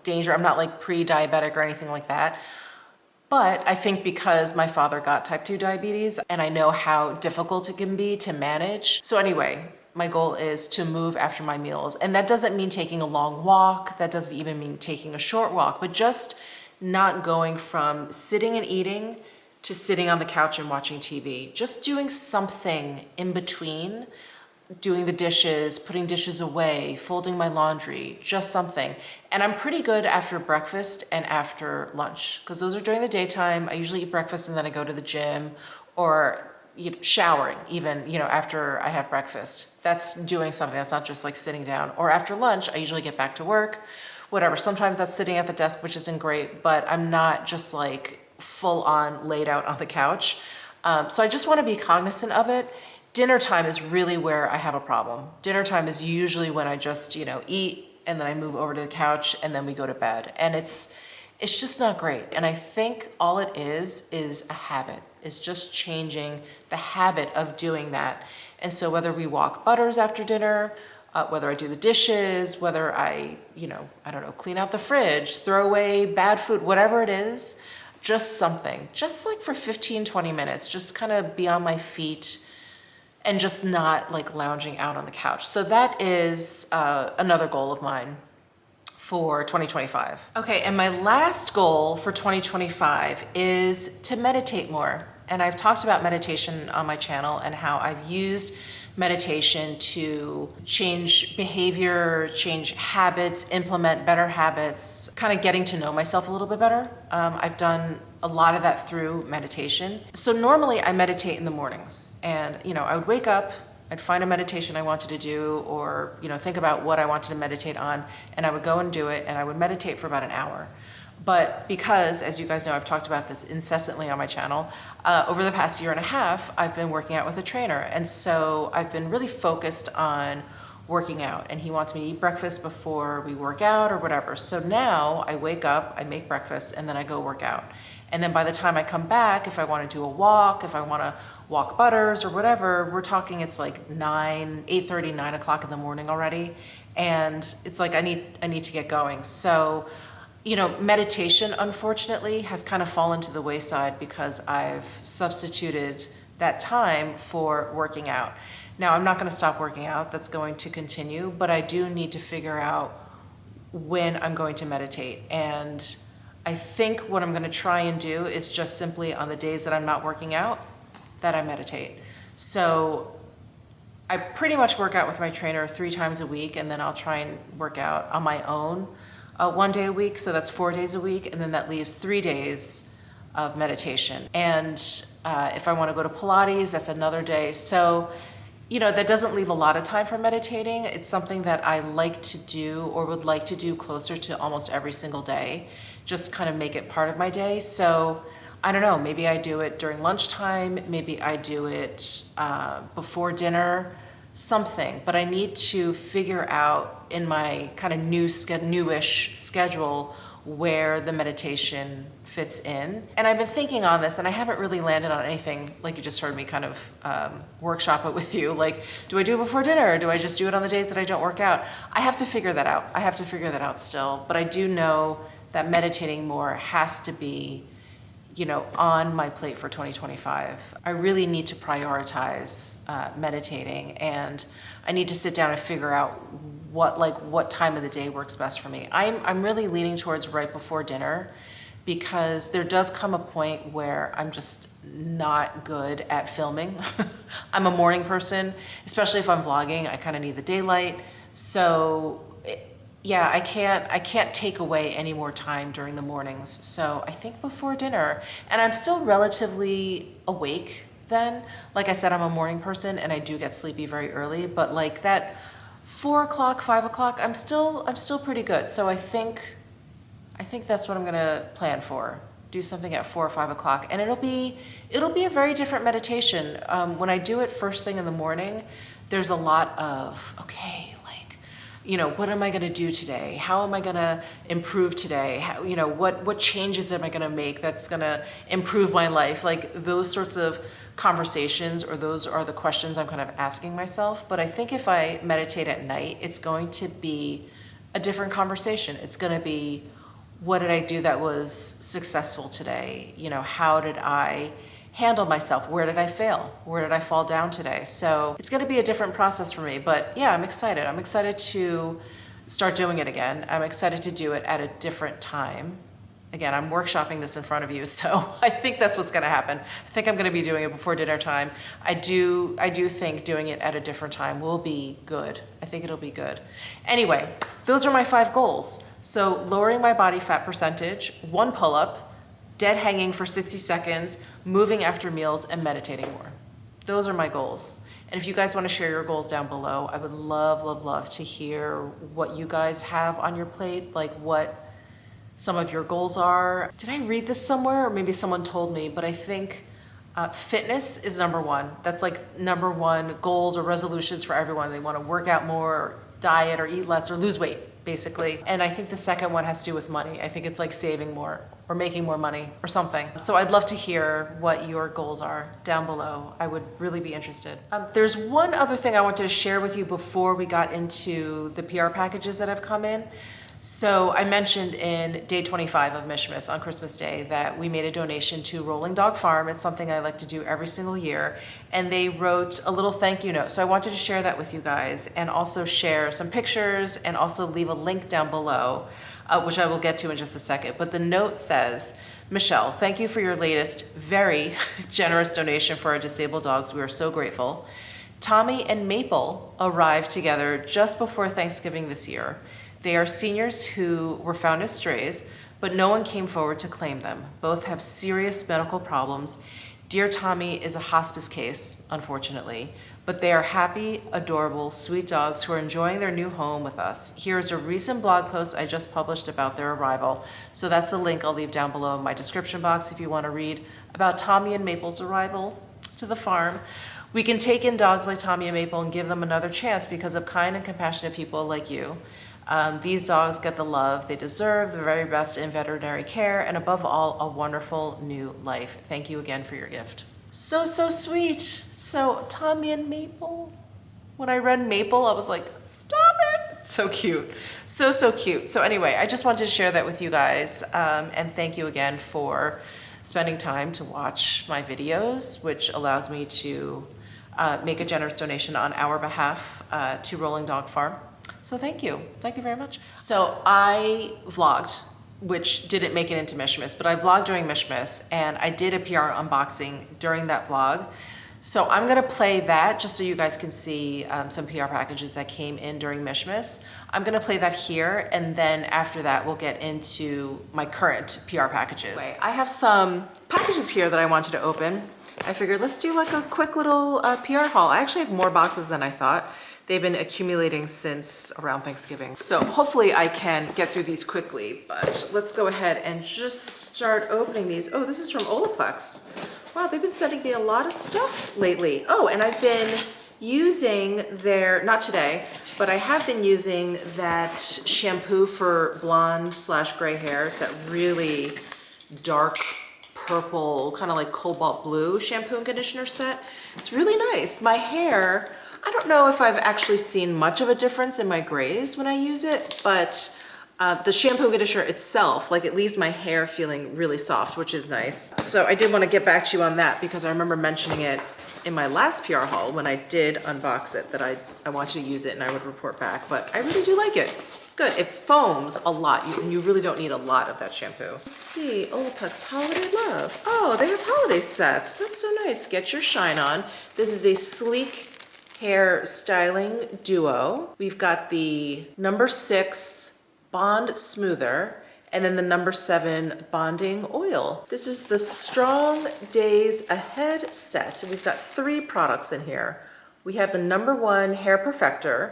danger. I'm not like pre-diabetic or anything like that. But I think because my father got type 2 diabetes and I know how difficult it can be to manage. So anyway, my goal is to move after my meals. And that doesn't mean taking a long walk. That doesn't even mean taking a short walk, but just not going from sitting and eating to sitting on the couch and watching TV. Just doing something in between, doing the dishes, putting dishes away, folding my laundry, just something. And I'm pretty good after breakfast and after lunch, because those are during the daytime. I usually eat breakfast and then I go to the gym, or showering even, after I have breakfast. That's doing something. That's not just like sitting down. Or after lunch, I usually get back to work. Whatever, sometimes that's sitting at the desk, which isn't great, but I'm not just like full on laid out on the couch. So I just want to be cognizant of it. Dinner time is really where I have a problem. Dinner time is usually when I just, eat and then I move over to the couch and then we go to bed. And it's just not great. And I think all it is a habit. It's just changing the habit of doing that. And so whether we walk butters after dinner, whether I do the dishes, whether I, clean out the fridge, throw away bad food, whatever it is, just something, just like for 15, 20 minutes, just kind of be on my feet and just not like lounging out on the couch. So that is another goal of mine for 2025. Okay, and my last goal for 2025 is to meditate more. And I've talked about meditation on my channel and how I've used meditation to change behavior, change habits, implement better habits, kind of getting to know myself a little bit better. I've done a lot of that through meditation. So normally I meditate in the mornings, and I would wake up, I'd find a meditation I wanted to do, or think about what I wanted to meditate on, and I would go and do it, and I would meditate for about an hour. But because, as you guys know, I've talked about this incessantly on my channel, over the past year and a half, I've been working out with a trainer. And so I've been really focused on working out, and he wants me to eat breakfast before we work out or whatever. So now I wake up, I make breakfast, and then I go work out. And then by the time I come back, if I want to do a walk, if I want to walk butters or whatever, we're talking it's like 8:30, 9 o'clock in the morning already. And it's like I need to get going. So meditation, unfortunately, has kind of fallen to the wayside because I've substituted that time for working out. Now, I'm not going to stop working out. That's going to continue, but I do need to figure out when I'm going to meditate. And I think what I'm going to try and do is just simply on the days that I'm not working out, that I meditate. So I pretty much work out with my trainer 3 times a week, and then I'll try and work out on my own 1 day a week, so that's 4 days a week, and then that leaves 3 days of meditation. And if I want to go to Pilates, that's another day. So, that doesn't leave a lot of time for meditating. It's something that I like to do, or would like to do closer to almost every single day, just kind of make it part of my day. So I don't know, maybe I do it during lunchtime, maybe I do it before dinner, something, but I need to figure out in my kind of newish schedule where the meditation fits in. And I've been thinking on this, and I haven't really landed on anything, like you just heard me kind of workshop it with you. Like, do I do it before dinner, or do I just do it on the days that I don't work out? I have to figure that out. Still, but I do know that meditating more has to be you know, on my plate for 2025. I really need to prioritize meditating, and I need to sit down and figure out what time of the day works best for me. I'm really leaning towards right before dinner, because there does come a point where I'm just not good at filming. I'm a morning person, especially if I'm vlogging. I kind of need the daylight. So yeah, I can't take away any more time during the mornings. So I think before dinner, and I'm still relatively awake then. Like I said, I'm a morning person and I do get sleepy very early, but like that 4 o'clock, 5 o'clock, I'm still pretty good. So I think that's what I'm gonna plan for. Do something at 4 or 5 o'clock, and it'll be a very different meditation. When I do it first thing in the morning, there's a lot of, okay, like, you know, what am I gonna do today? How am I gonna improve today? How, you know, what changes am I gonna make that's gonna improve my life? Like those sorts of conversations, or those are the questions I'm kind of asking myself. But I think if I meditate at night, it's going to be a different conversation. It's gonna be, what did I do that was successful today? You know, how did I handle myself? Where did I fail? Where did I fall down today? So it's gonna be a different process for me, but yeah, I'm excited. I'm excited to start doing it again. I'm excited to do it at a different time. Again, I'm workshopping this in front of you, so I think that's what's gonna happen. I think I'm gonna be doing it before dinner time. I do think doing it at a different time will be good. I think it'll be good. Anyway, those are my 5 goals. So lowering my body fat percentage, 1 pull-up, dead hanging for 60 seconds, moving after meals, and meditating more. Those are my goals. And if you guys wanna share your goals down below, I would love, love, love to hear what you guys have on your plate, like what some of your goals are. Did I read this somewhere, or maybe someone told me, but I think fitness is number 1. That's like number 1 goals or resolutions for everyone. They wanna work out more, or diet, or eat less, or lose weight, basically. And I think the second one has to do with money. I think it's like saving more or making more money or something. So I'd love to hear what your goals are down below. I would really be interested. There's one other thing I wanted to share with you before we got into the PR packages that have come in. So I mentioned in day 25 of Mishmas on Christmas Day that we made a donation to Rolling Dog Farm. It's something I like to do every single year. And they wrote a little thank you note. So I wanted to share that with you guys, and also share some pictures, and also leave a link down below, which I will get to in just a second. But the note says, Michelle, thank you for your latest very generous donation for our disabled dogs. We are so grateful. Tommy and Maple arrived together just before Thanksgiving this year. They are seniors who were found as strays, but no one came forward to claim them. Both have serious medical problems. Dear Tommy is a hospice case, unfortunately, but they are happy, adorable, sweet dogs who are enjoying their new home with us. Here's a recent blog post I just published about their arrival. So that's the link I'll leave down below in my description box if you want to read about Tommy and Maple's arrival to the farm. We can take in dogs like Tommy and Maple and give them another chance because of kind and compassionate people like you. These dogs get the love they deserve, the very best in veterinary care, and above all, a wonderful new life. Thank you again for your gift. So, so sweet. So Tommy and Maple. When I read Maple, I was like, stop it. So cute. So, so cute. So anyway, I just wanted to share that with you guys. And thank you again for spending time to watch my videos, which allows me to make a generous donation on our behalf to Rolling Dog Farm. So thank you very much. So I vlogged, which didn't make it into Mishmas, but I vlogged during Mishmas, and I did a PR unboxing during that vlog. So I'm gonna play that just so you guys can see some PR packages that came in during Mishmas. I'm gonna play that here, and then after that we'll get into my current PR packages. I have some packages here that I wanted to open. I figured let's do like a quick little PR haul. I actually have more boxes than I thought. They've been accumulating since around Thanksgiving. So hopefully I can get through these quickly, but let's go ahead and just start opening these. Oh, this is from Olaplex. Wow, they've been sending me a lot of stuff lately. Oh, and I've been using their, not today, but I have been using that shampoo for blonde / gray hair. It's that really dark purple, kind of like cobalt blue shampoo and conditioner set. It's really nice. My hair, I don't know if I've actually seen much of a difference in my grays when I use it, but The shampoo conditioner itself, like it leaves my hair feeling really soft, which is nice. So I did want to get back to you on that because I remember mentioning it in my last PR haul when I did unbox it, that I wanted to use it and I would report back, but I really do like it. It's good. It foams a lot. You really don't need a lot of that shampoo. Let's see, Olaplex Holiday Love. Oh, they have holiday sets. That's so nice. Get your shine on. This is a sleek hair styling duo. We've got the number 6 Bond Smoother, and then the number 7 Bonding Oil. This is the Strong Days Ahead set. We've got 3 products in here. We have the number 1 Hair Perfector,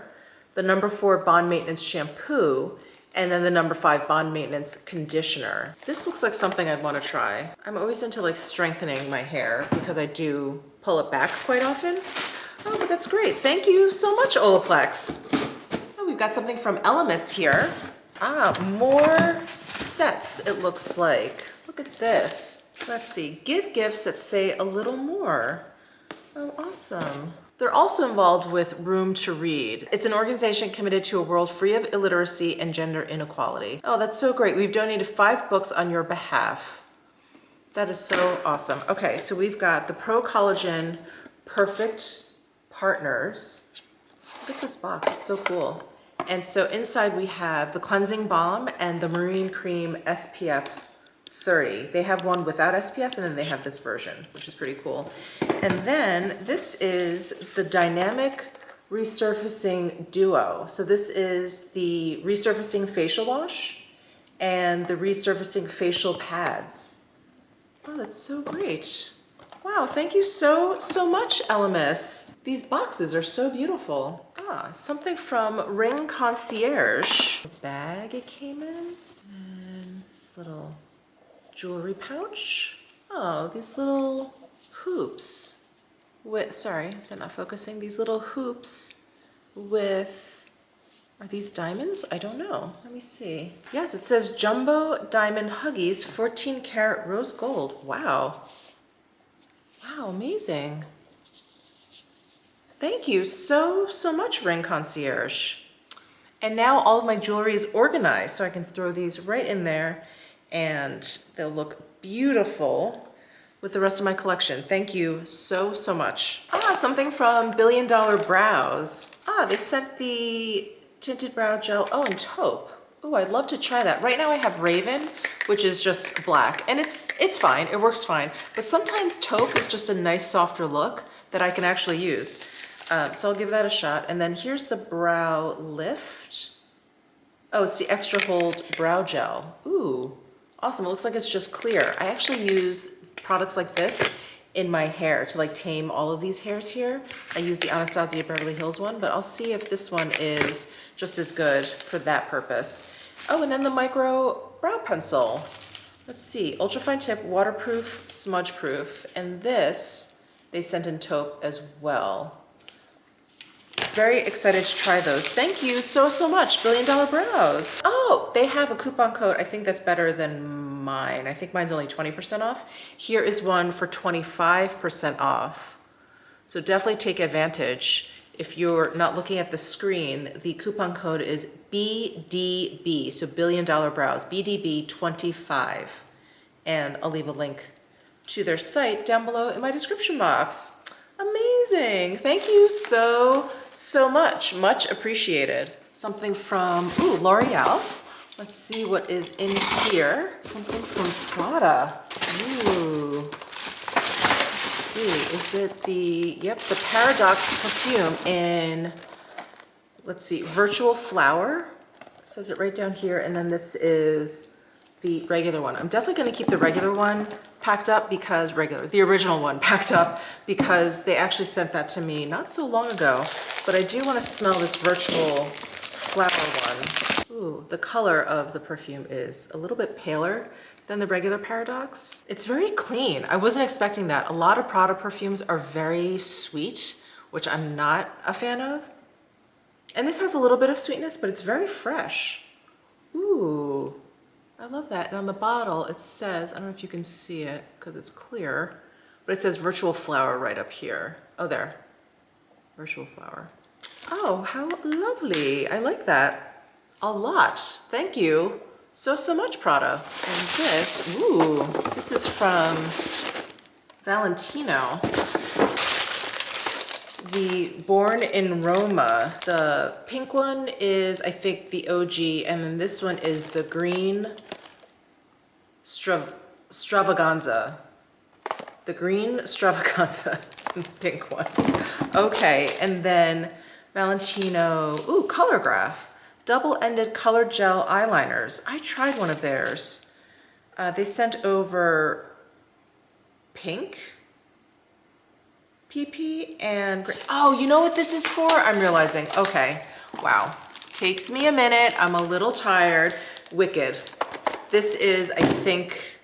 the number 4 Bond Maintenance Shampoo, and then the number 5 Bond Maintenance Conditioner. This looks like something I'd want to try. I'm always into like strengthening my hair because I do pull it back quite often. Oh, but that's great. Thank you so much, Olaplex. Oh, we've got something from Elemis here. Ah, more sets, it looks like. Look at this. Let's see. Give gifts that say a little more. Oh, awesome. They're also involved with Room to Read. It's an organization committed to a world free of illiteracy and gender inequality. Oh, that's so great. We've donated 5 books on your behalf. That is so awesome. Okay, so we've got the Pro Collagen Perfect Partners. Look at this box. It's so cool. And so inside we have the Cleansing Balm and the Marine Cream SPF 30. They have one without SPF, and then they have this version, which is pretty cool. And then this is the Dynamic Resurfacing Duo. So this is the Resurfacing Facial Wash and the Resurfacing Facial Pads. Oh, that's so great. Wow, thank you so much, Elemis. These boxes are so beautiful. Ah, something from Ring Concierge. The bag it came in. And this little jewelry pouch. Oh, these little hoops. Sorry, is that not focusing? These little hoops with, are these diamonds? I don't know. Let me see. Yes, it says Jumbo Diamond Huggies 14 karat rose gold. Wow. Wow, amazing. Thank you so much, Ring Concierge. And now all of my jewelry is organized, so I can throw these right in there and they'll look beautiful with the rest of my collection. Thank you so much. Ah, something from Billion Dollar Brows. Ah, they sent the tinted brow gel. Oh, and taupe. Oh, I'd love to try that. Right now I have Raven, which is just black, and it's fine, it works fine. But sometimes taupe is just a nice softer look that I can actually use. So I'll give that a shot. And then here's the Brow Lift. Oh, it's the Extra Hold Brow Gel. Ooh, awesome, it looks like it's just clear. I actually use products like this in my hair to like tame all of these hairs here. I use the Anastasia Beverly Hills one, but I'll see if this one is just as good for that purpose. Oh, and then the Micro Brow Pencil. Let's see, ultrafine tip, waterproof, smudge proof, and this they sent in taupe as well. Very excited to try those. Thank you so much, Billion Dollar Brows. Oh, they have a coupon code. I think that's better than mine. I think mine's only 20% off. Here is one for 25% off. So definitely take advantage. If you're not looking at the screen, the coupon code is BDB, so Billion Dollar Brows, BDB25. And I'll leave a link to their site down below in my description box. Amazing. Thank you so much. Much appreciated. Something from, L'Oreal. Let's see what is in here. Something from Prada. Ooh. Let's see, is it the Paradox perfume in, let's see, Virtual Flower. It says it right down here, and then this is the regular one. I'm definitely gonna keep the regular one packed up because, the original one packed up because they actually sent that to me not so long ago, but I do wanna smell this Virtual Flower one. Ooh, the color of the perfume is a little bit paler than the regular Paradox. It's very clean. I wasn't expecting that. A lot of Prada perfumes are very sweet, which I'm not a fan of. And this has a little bit of sweetness, but it's very fresh. Ooh, I love that. And on the bottle, it says, I don't know if you can see it because it's clear, but it says Virtual Flower right up here. Oh, there, Virtual Flower. Oh, how lovely. I like that. a lot. Thank you so much, Prada. And this, ooh, this is from Valentino. The Born in Roma. The pink one is, I think, the OG, and then this one is the green Stravaganza. The green Stravaganza, pink one. Okay, and then Valentino, ooh, Colorgraph. Double-ended colored gel eyeliners. I tried one of theirs. They sent over pink, PP, and gray. Oh, you know what this is for? I'm realizing. Okay, wow. Takes me a minute. I'm a little tired. Wicked. This is, I think,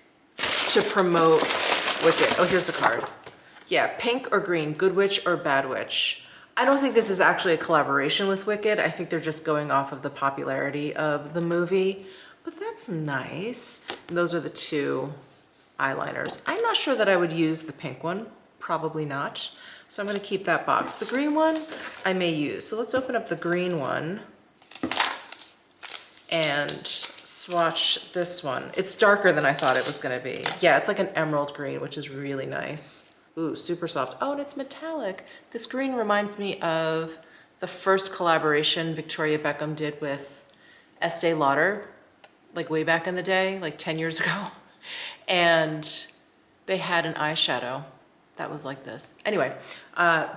to promote Wicked. Oh, here's the card. Yeah, pink or green, Good Witch or Bad Witch. I don't think this is actually a collaboration with Wicked. I think they're just going off of the popularity of the movie, but that's nice. And those are the two eyeliners. I'm not sure that I would use the pink one, probably not. So I'm gonna keep that box. The green one I may use. So let's open up the green one and swatch this one. It's darker than I thought it was gonna be. Yeah, it's like an emerald green, which is really nice. Ooh, super soft. Oh, and it's metallic. This green reminds me of the first collaboration Victoria Beckham did with Estee Lauder, like way back in the day, like 10 years ago. And they had an eyeshadow that was like this. Anyway,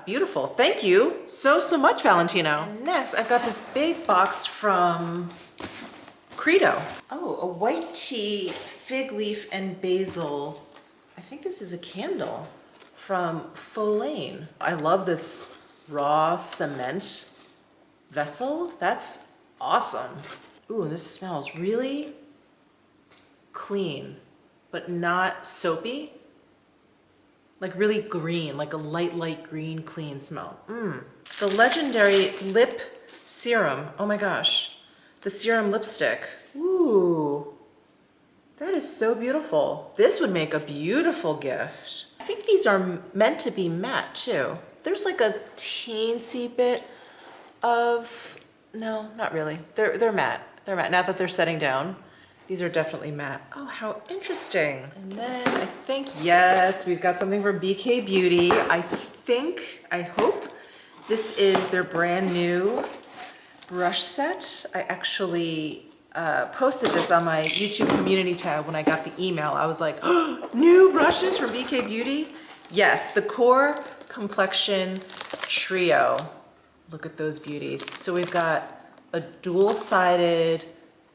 beautiful. Thank you so much, Valentino. And next, I've got this big box from Credo. Oh, a white tea, fig leaf, and basil. I think this is a candle from Follain. I love this raw cement vessel. That's awesome. Ooh, this smells really clean, but not soapy. Like really green, like a light green, clean smell. The legendary lip serum. Oh my gosh. The serum lipstick. Ooh, that is so beautiful. This would make a beautiful gift. I think these are meant to be matte too. There's like a teensy bit of, no, not really. They're matte. They're matte. Now that they're setting down, these are definitely matte. Oh, how interesting. And then I think, yes, we've got something from BK Beauty. I hope this is their brand new brush set. I actually posted this on my YouTube community tab when I got the email. I was like, oh, new brushes from BK Beauty? Yes, the Core Complexion Trio. Look at those beauties. So we've got a dual-sided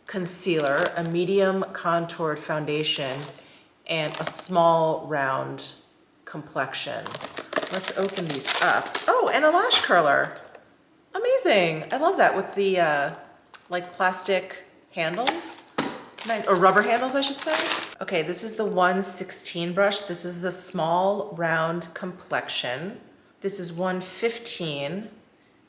concealer, a medium contoured foundation, and a small round complexion. Let's open these up. Oh, and a lash curler. Amazing. I love that with the like plastic handles. Nice, or rubber handles, I should say. Okay, this is the 116 brush. This is the small round complexion. This is 115.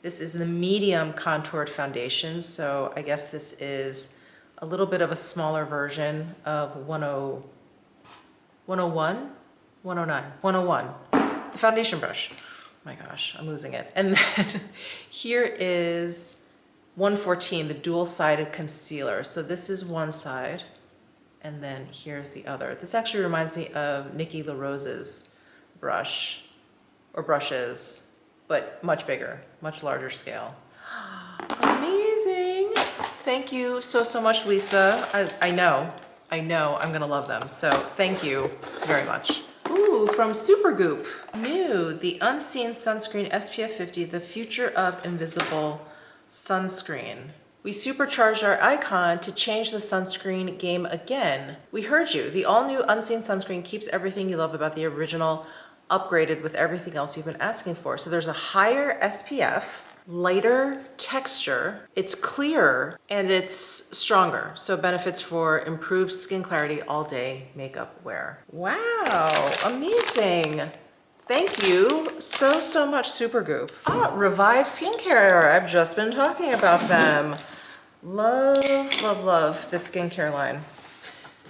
This is the medium contoured foundation. So I guess this is a little bit of a smaller version of 101, 109, 101, the foundation brush. Oh my gosh, I'm losing it. And then here is 114, the dual-sided concealer. So this is one side, and then here's the other. This actually reminds me of Nikki LaRose's brush, or brushes, but much bigger, much larger scale. Amazing. Thank you so much, Lisa. I know I'm gonna love them. So thank you very much. Ooh, from Super Goop. New, the Unseen Sunscreen SPF 50, the future of invisible sunscreen. We supercharged our icon to change the sunscreen game again. We heard you. The all-new Unseen Sunscreen keeps everything you love about the original, upgraded with everything else you've been asking for. So there's a higher SPF, lighter texture, it's clearer, and it's stronger. So benefits for improved skin clarity all day makeup wear. Wow, amazing. Thank you so much, Supergoop. Ah, Revive Skincare. I've just been talking about them. Love the skincare line.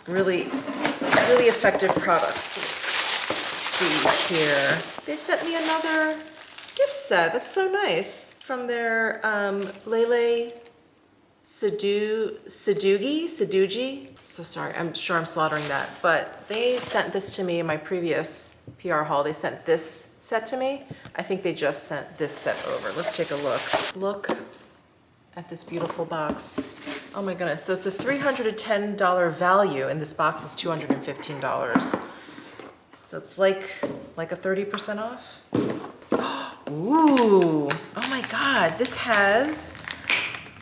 Really effective products. Let's see here. They sent me another gift set. That's so nice. From their Lele Sadugi. So sorry, I'm sure I'm slaughtering that, but they sent this to me in my previous PR haul. They sent this set to me. I think they just sent this set over. Let's take a look. Look at this beautiful box. Oh my goodness. So it's a $310 value and this box is $215. So it's like a 30% off. Ooh, oh my God. This has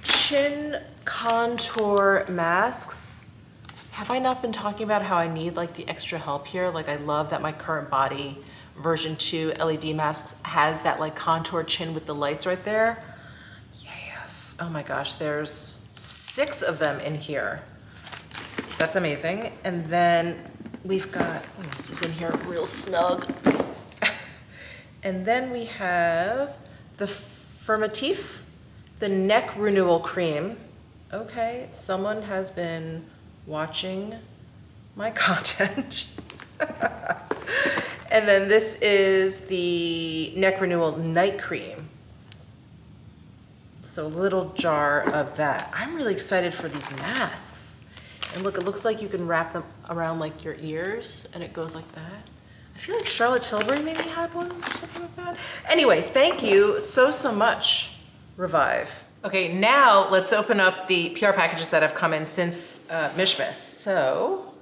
chin contour masks. Have I not been talking about how I need like the extra help here? Like I love that my current body version 2 LED masks has that like contour chin with the lights right there. Yes, oh my gosh, there's 6 of them in here. That's amazing. And then we've got, oh, this is in here real snug. And then we have the Firmatif, the neck renewal cream. Okay, someone has been watching my content. And then this is the neck renewal night cream. So a little jar of that. I'm really excited for these masks. And look, it looks like you can wrap them around like your ears and it goes like that. I feel like Charlotte Tilbury maybe had one or something like that. Anyway, thank you so much, Revive. Okay, now let's open up the PR packages that have come in since Mishmas. So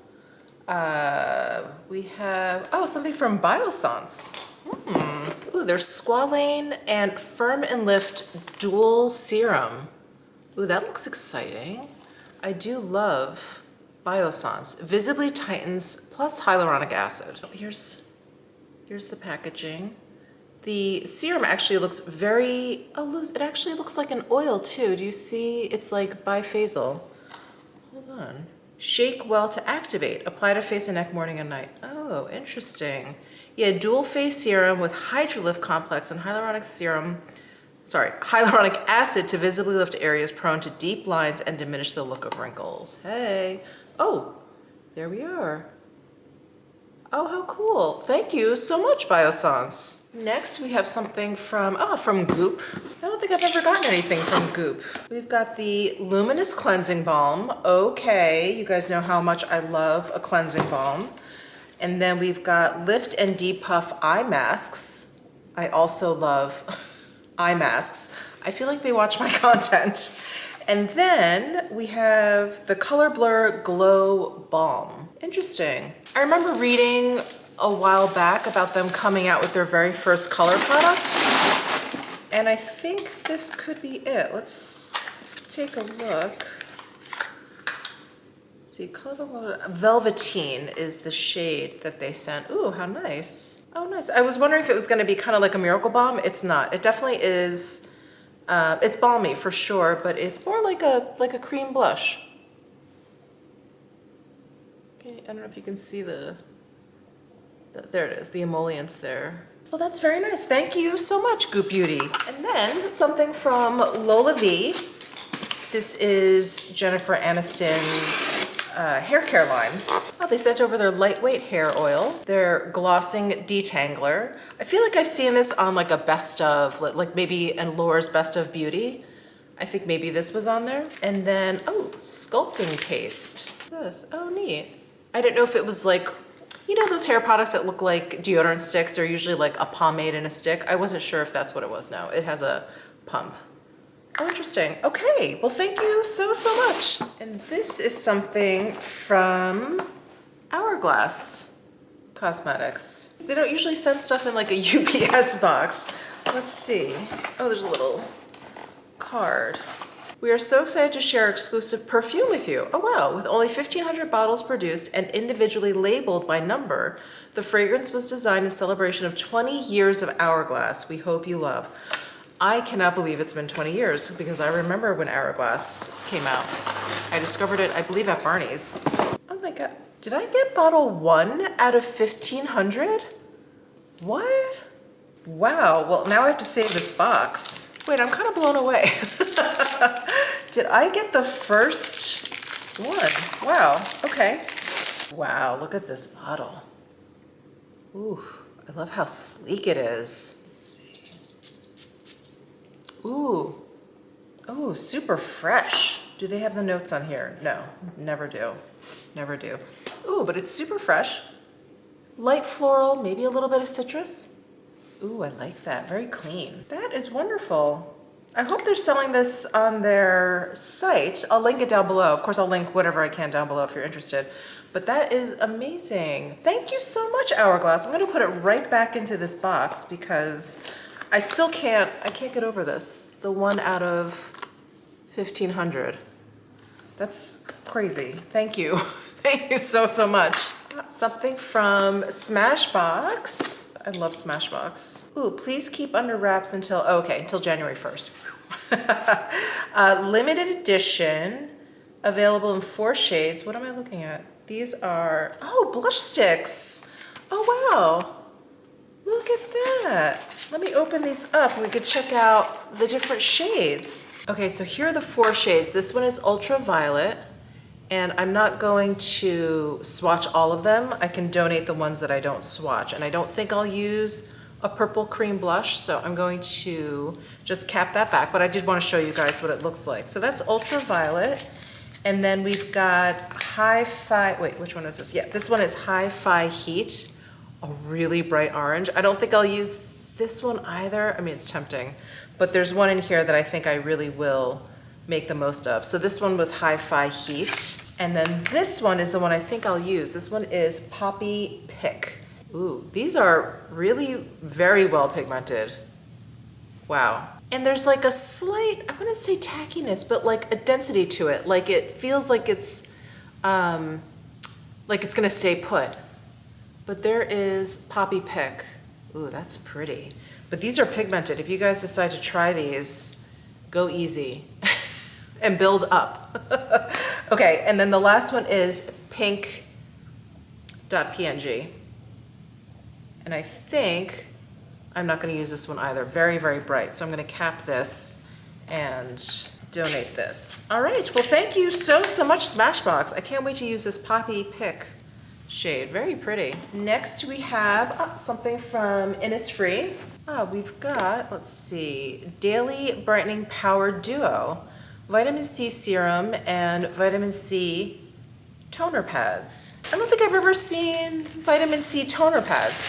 we have, oh, something from Biossance. Ooh, there's Squalane and Firm and Lift Dual Serum. Ooh, that looks exciting. I do love Biossance. Visibly tightens plus hyaluronic acid. Here's the packaging. The serum actually looks very, oh, loose. It actually looks like an oil too. Do you see? It's like biphasal. Hold on. Shake well to activate. Apply to face and neck morning and night. Oh, interesting. Yeah, dual face serum with Hydrolift complex and hyaluronic acid to visibly lift areas prone to deep lines and diminish the look of wrinkles. Hey. Oh, there we are. Oh, how cool. Thank you so much, Biossance. Next, we have something from Goop. I don't think I've ever gotten anything from Goop. We've got the Luminous Cleansing Balm. Okay, you guys know how much I love a cleansing balm. And then we've got Lift and Depuff eye masks. I also love eye masks. I feel like they watch my content. And then we have the Colorblur Glow Balm. Interesting. I remember reading a while back about them coming out with their very first color product. And I think this could be it. Let's take a look. Let's see, Colorblur Velveteen is the shade that they sent. Ooh, how nice. Oh, nice. I was wondering if it was gonna be kind of like a miracle balm. It's not. It definitely is. It's balmy for sure, but it's more like a cream blush. Okay, I don't know if you can see there it is, the emollients there. Well, that's very nice. Thank you so much, Goop Beauty. And then something from Lolavie. This is Jennifer Aniston's hair care line. Oh, they sent over their lightweight hair oil, their glossing detangler. I feel like I've seen this on like a best of, like maybe in Laura's Best of Beauty. I think maybe this was on there. And then, oh, sculpting paste. What's this? Oh, neat. I didn't know if it was like, you know those hair products that look like deodorant sticks are usually like a pomade in a stick? I wasn't sure if that's what it was now. It has a pump. Oh, interesting. Okay, well, thank you so much. And this is something from Hourglass Cosmetics. They don't usually send stuff in like a UPS box. Let's see. Oh, there's a little card. We are so excited to share exclusive perfume with you. Oh wow, with only 1,500 bottles produced and individually labeled by number, the fragrance was designed in celebration of 20 years of Hourglass. We hope you love. I cannot believe it's been 20 years because I remember when Hourglass came out. I discovered it, I believe, at Barney's. Oh my God, did I get bottle 1 out of 1,500? What? Wow, well now I have to save this box. Wait, I'm kind of blown away. Did I get the first one? Wow, okay. Wow, look at this bottle. Ooh, I love how sleek it is. Let's see. Ooh, oh, super fresh. Do they have the notes on here? No, never do. Never do. Ooh, but it's super fresh. Light floral, maybe a little bit of citrus. Ooh, I like that. Very clean. That is wonderful. I hope they're selling this on their site. I'll link it down below. Of course, I'll link whatever I can down below if you're interested. But that is amazing. Thank you so much, Hourglass. I'm gonna put it right back into this box because I can't get over this. The 1 out of 1,500. That's crazy. Thank you. Thank you so, so much. Something from Smashbox. I love Smashbox. Ooh, please keep under wraps until, until January 1st. Limited edition, available in 4 shades. What am I looking at? These are, blush sticks. Oh, wow. Look at that. Let me open these up and we could check out the different shades. Okay, so here are the 4 shades. This one is Ultraviolet, and I'm not going to swatch all of them. I can donate the ones that I don't swatch, and I don't think I'll use a purple cream blush, so I'm going to just cap that back, but I did want to show you guys what it looks like. So that's Ultraviolet, and then we've got Hi-Fi, wait, which one is this? Yeah, this one is Hi-Fi Heat, a really bright orange. I don't think I'll use this one either. I mean, it's tempting, but there's one in here that I think I really will make the most of. So this one was Hi-Fi Heat. And then this one is the one I think I'll use. This one is Poppy Pick. Ooh, these are really very well pigmented. Wow. And there's like a slight, I wouldn't say tackiness, but like a density to it. Like it feels like it's gonna stay put. But there is Poppy Pick. Ooh, that's pretty. But these are pigmented. If you guys decide to try these, go easy and build up. Okay, and then the last one is pink.png. And I think I'm not gonna use this one either. Very, very bright. So I'm gonna cap this and donate this. All right, well, thank you so, so much, Smashbox. I can't wait to use this Poppy Pick shade. Very pretty. Next we have something from Innisfree. We've got, let's see, Daily Brightening Power Duo, Vitamin C Serum and Vitamin C Toner Pads. I don't think I've ever seen Vitamin C Toner Pads.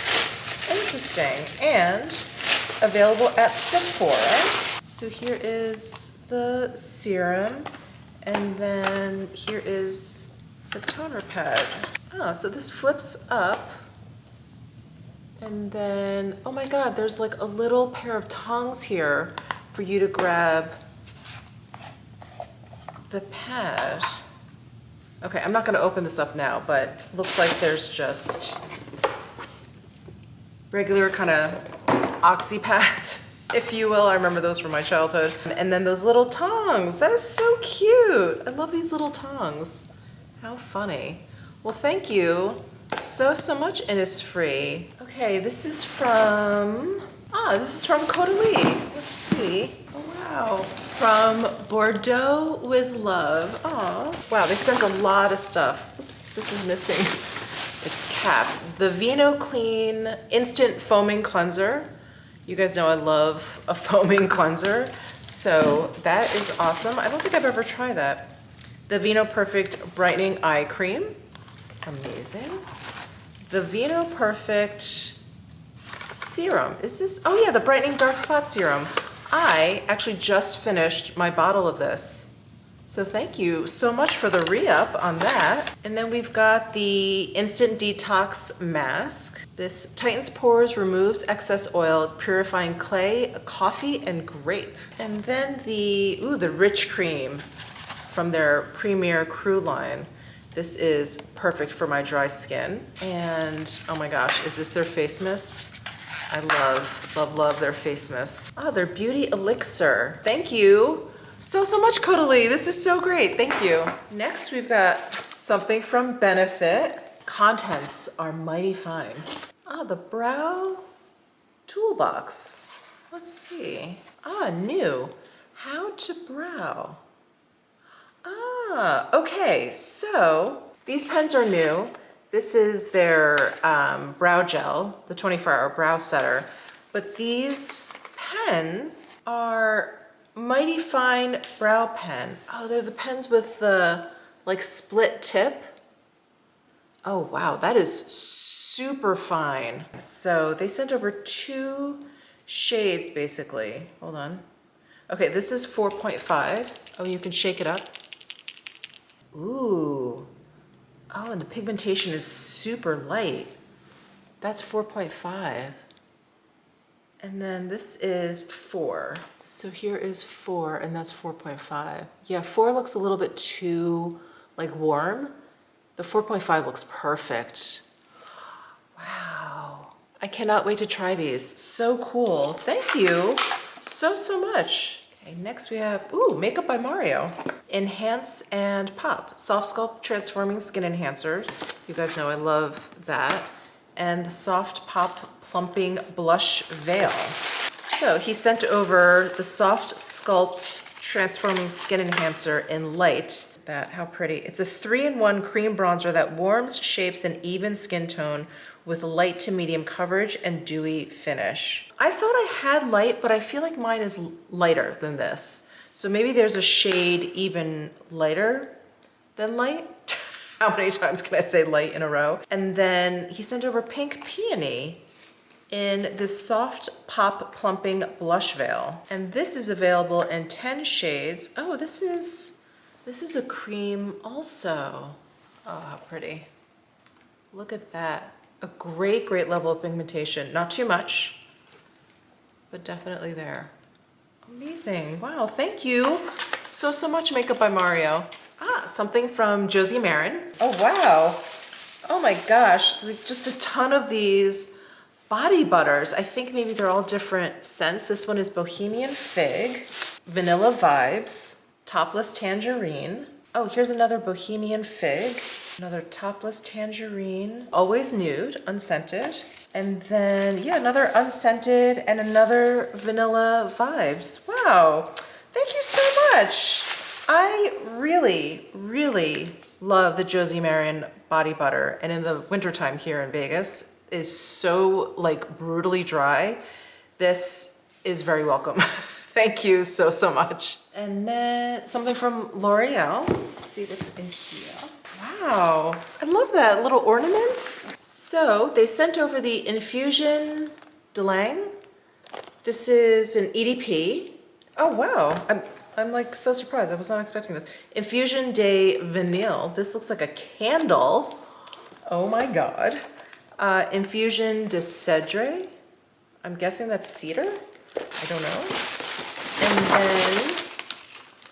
Interesting. And available at Sephora. So here is the serum, and then here is the toner pad. Oh, so this flips up. And then, oh my God, there's like a little pair of tongs here for you to grab the pad. Okay, I'm not gonna open this up now, but looks like there's just regular kind of oxy pads, if you will. I remember those from my childhood. And then those little tongs. That is so cute. I love these little tongs. How funny. Well, thank you so, so much, Innisfree. Okay, this is from Caudalie. Let's see. Oh, wow. From Bordeaux with Love. Aw. Wow, they sent a lot of stuff. Oops, this is missing its cap. The Vino Clean Instant Foaming Cleanser. You guys know I love a foaming cleanser, so that is awesome. I don't think I've ever tried that. The Vino Perfect Brightening Eye Cream. Amazing. The Vino Perfect Serum. Is this, oh yeah, the Brightening Dark Spot Serum. I actually just finished my bottle of this. So thank you so much for the re-up on that. And then we've got the Instant Detox Mask. This tightens pores, removes excess oil, purifying clay, coffee, and grape. And then the Rich Cream from their Premier Crew line. This is perfect for my dry skin. And oh my gosh, is this their face mist? I love, love, love their face mist. Their Beauty Elixir. Thank you so, so much, Caudalie. This is so great, thank you. Next, we've got something from Benefit. Contents are mighty fine. The Brow Toolbox. Let's see. New. How to brow. Okay, so these pens are new. This is their brow gel, the 24-hour brow setter. But these pens are Mighty Fine Brow Pen. Oh, they're the pens with the like split tip. Oh wow, that is super fine. So they sent over 2 shades basically. Hold on. Okay, this is 4.5. Oh, you can shake it up. Ooh. Oh, and the pigmentation is super light. That's 4.5. And then this is 4. So here is 4, and that's 4.5. Yeah, 4 looks a little bit too like warm. The 4.5 looks perfect. Wow. I cannot wait to try these. So cool. Thank you so much. Okay, next we have, ooh, Makeup by Mario. Enhance and Pop. Soft Sculpt Transforming Skin Enhancer. You guys know I love that. And the Soft Pop Plumping Blush Veil. So he sent over the Soft Sculpt Transforming Skin Enhancer in Light. That, how pretty. It's a 3-in-1 cream bronzer that warms, shapes an even skin tone with light to medium coverage and dewy finish. I thought I had light, but I feel like mine is lighter than this. So maybe there's a shade even lighter than light. How many times can I say light in a row? And then he sent over Pink Peony in this Soft Pop Plumping Blush Veil. And this is available in 10 shades. Oh, this is a cream also. Oh, how pretty. Look at that. A great level of pigmentation. Not too much, but definitely there. Amazing. Wow, thank you so much, Makeup by Mario. Ah, something from Josie Marin. Oh, wow. Oh my gosh, like just a ton of these body butters. I think maybe they're all different scents. This one is Bohemian Fig, Vanilla Vibes, Topless Tangerine. Oh, here's another Bohemian Fig, another Topless Tangerine, Always Nude, unscented. And then, yeah, another unscented and another Vanilla Vibes. Wow, thank you so much. I really love the Josie Marin body butter, and in the wintertime here in Vegas is so like brutally dry. This is very welcome. Thank you so much. And then something from L'Oreal. Let's see what's in here. Wow, I love that, little ornaments. So they sent over the Infusion de Lang. This is an EDP. Oh wow, I'm like so surprised. I was not expecting this. Infusion de Vanille. This looks like a candle. Oh my God. Infusion de Cedre. I'm guessing that's cedar. I don't know. And then,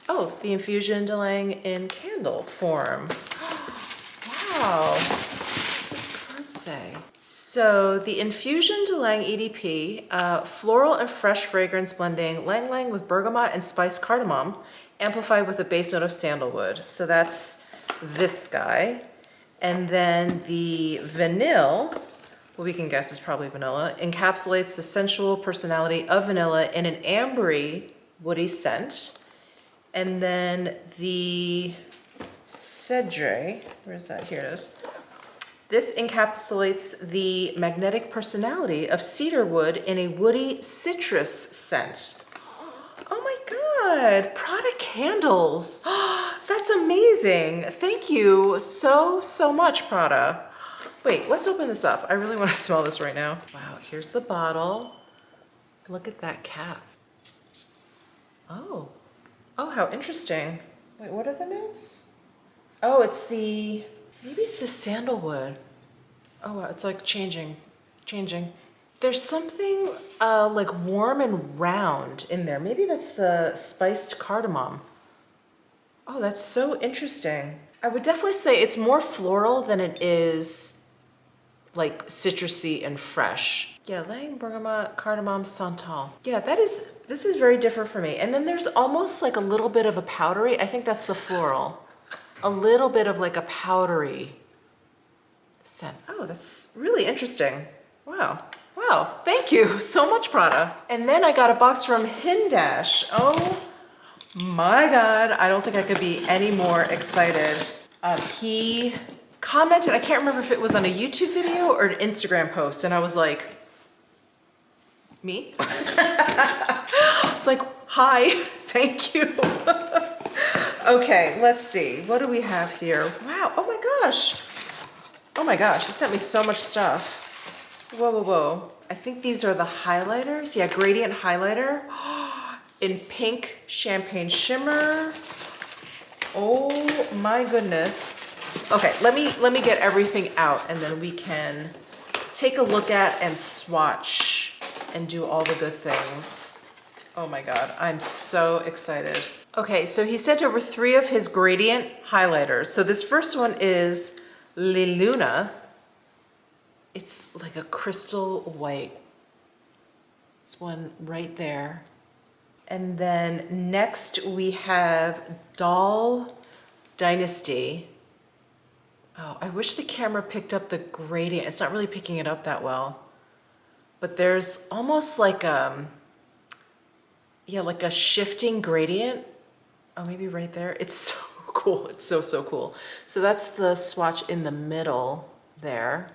oh, the Infusion de Lang in candle form. Wow. What does this card say? So the Infusion de Lang EDP, floral and fresh fragrance blending Lang Lang with bergamot and spiced cardamom, amplified with a base note of sandalwood. So that's this guy. And then the vanille, what we can guess is probably vanilla, encapsulates the sensual personality of vanilla in an ambery, woody scent. And then the Cedre, where's that? Here it is. This encapsulates the magnetic personality of cedar wood in a woody citrus scent. Oh my God, Prada candles. That's amazing. Thank you so much, Prada. Wait, let's open this up. I really want to smell this right now. Wow, here's the bottle. Look at that cap. Oh, how interesting. Wait, what are the notes? Oh, maybe it's the sandalwood. Oh, wow, it's like changing. There's something like warm and round in there. Maybe that's the spiced cardamom. Oh, that's so interesting. I would definitely say it's more floral than it is like citrusy and fresh. Yeah, Lang, bergamot, cardamom, santal. Yeah, this is very different for me. And then there's almost like a little bit of a powdery, I think that's the floral. A little bit of like a powdery scent. Oh, that's really interesting. Wow, thank you so much, Prada. And then I got a box from Hindash. Oh my God, I don't think I could be any more excited. He commented, I can't remember if it was on a YouTube video or an Instagram post, and I was like, me? It's like, hi, Thank you. Okay, let's see. What do we have here? Wow, oh my gosh. Oh my gosh, you sent me so much stuff. Whoa, whoa, whoa. I think these are the highlighters. Yeah, gradient highlighter in pink champagne shimmer. Oh my goodness. Okay, let me get everything out and then we can take a look at and swatch and do all the good things. Oh my God, I'm so excited. Okay, so he sent over 3 of his gradient highlighters. So this first one is Le Luna. It's like a crystal white. This one right there. And then next we have Doll Dynasty. Oh, I wish the camera picked up the gradient. It's not really picking it up that well. But there's almost like yeah, like a shifting gradient. Oh, maybe right there. It's so cool. It's so, so cool. So that's the swatch in the middle there.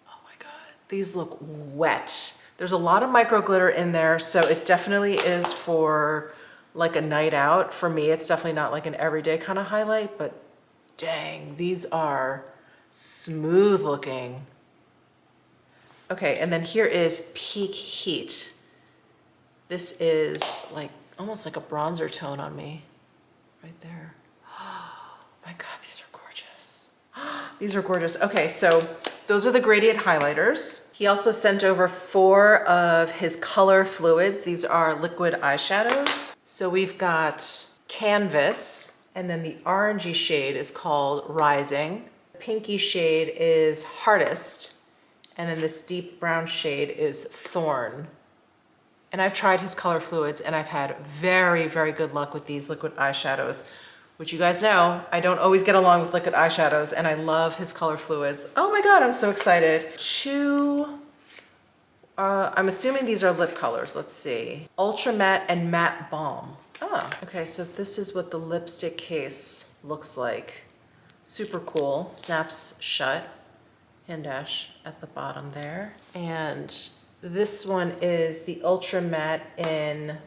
Oh my God, these look wet. There's a lot of micro glitter in there, so it definitely is for like a night out. For me, it's definitely not like an everyday kind of highlight, but dang, these are smooth looking. Okay, and then here is Peak Heat. This is like almost like a bronzer tone on me, right there. Oh my God, these are gorgeous. These are gorgeous. Okay, so those are the gradient highlighters. He also sent over 4 of his color fluids. These are liquid eyeshadows. So we've got Canvas, and then the orangey shade is called Rising. The pinky shade is Hardest, and then this deep brown shade is Thorn. And I've tried his color fluids and I've had very, very good luck with these liquid eyeshadows, which you guys know, I don't always get along with liquid eyeshadows and I love his color fluids. Oh my God, I'm so excited. 2, I'm assuming these are lip colors. Let's see. Ultra Matte and Matte Balm. Oh, okay, so this is what the lipstick case looks like. Super cool, snaps shut, hand dash at the bottom there. And this one is the Ultra Matte in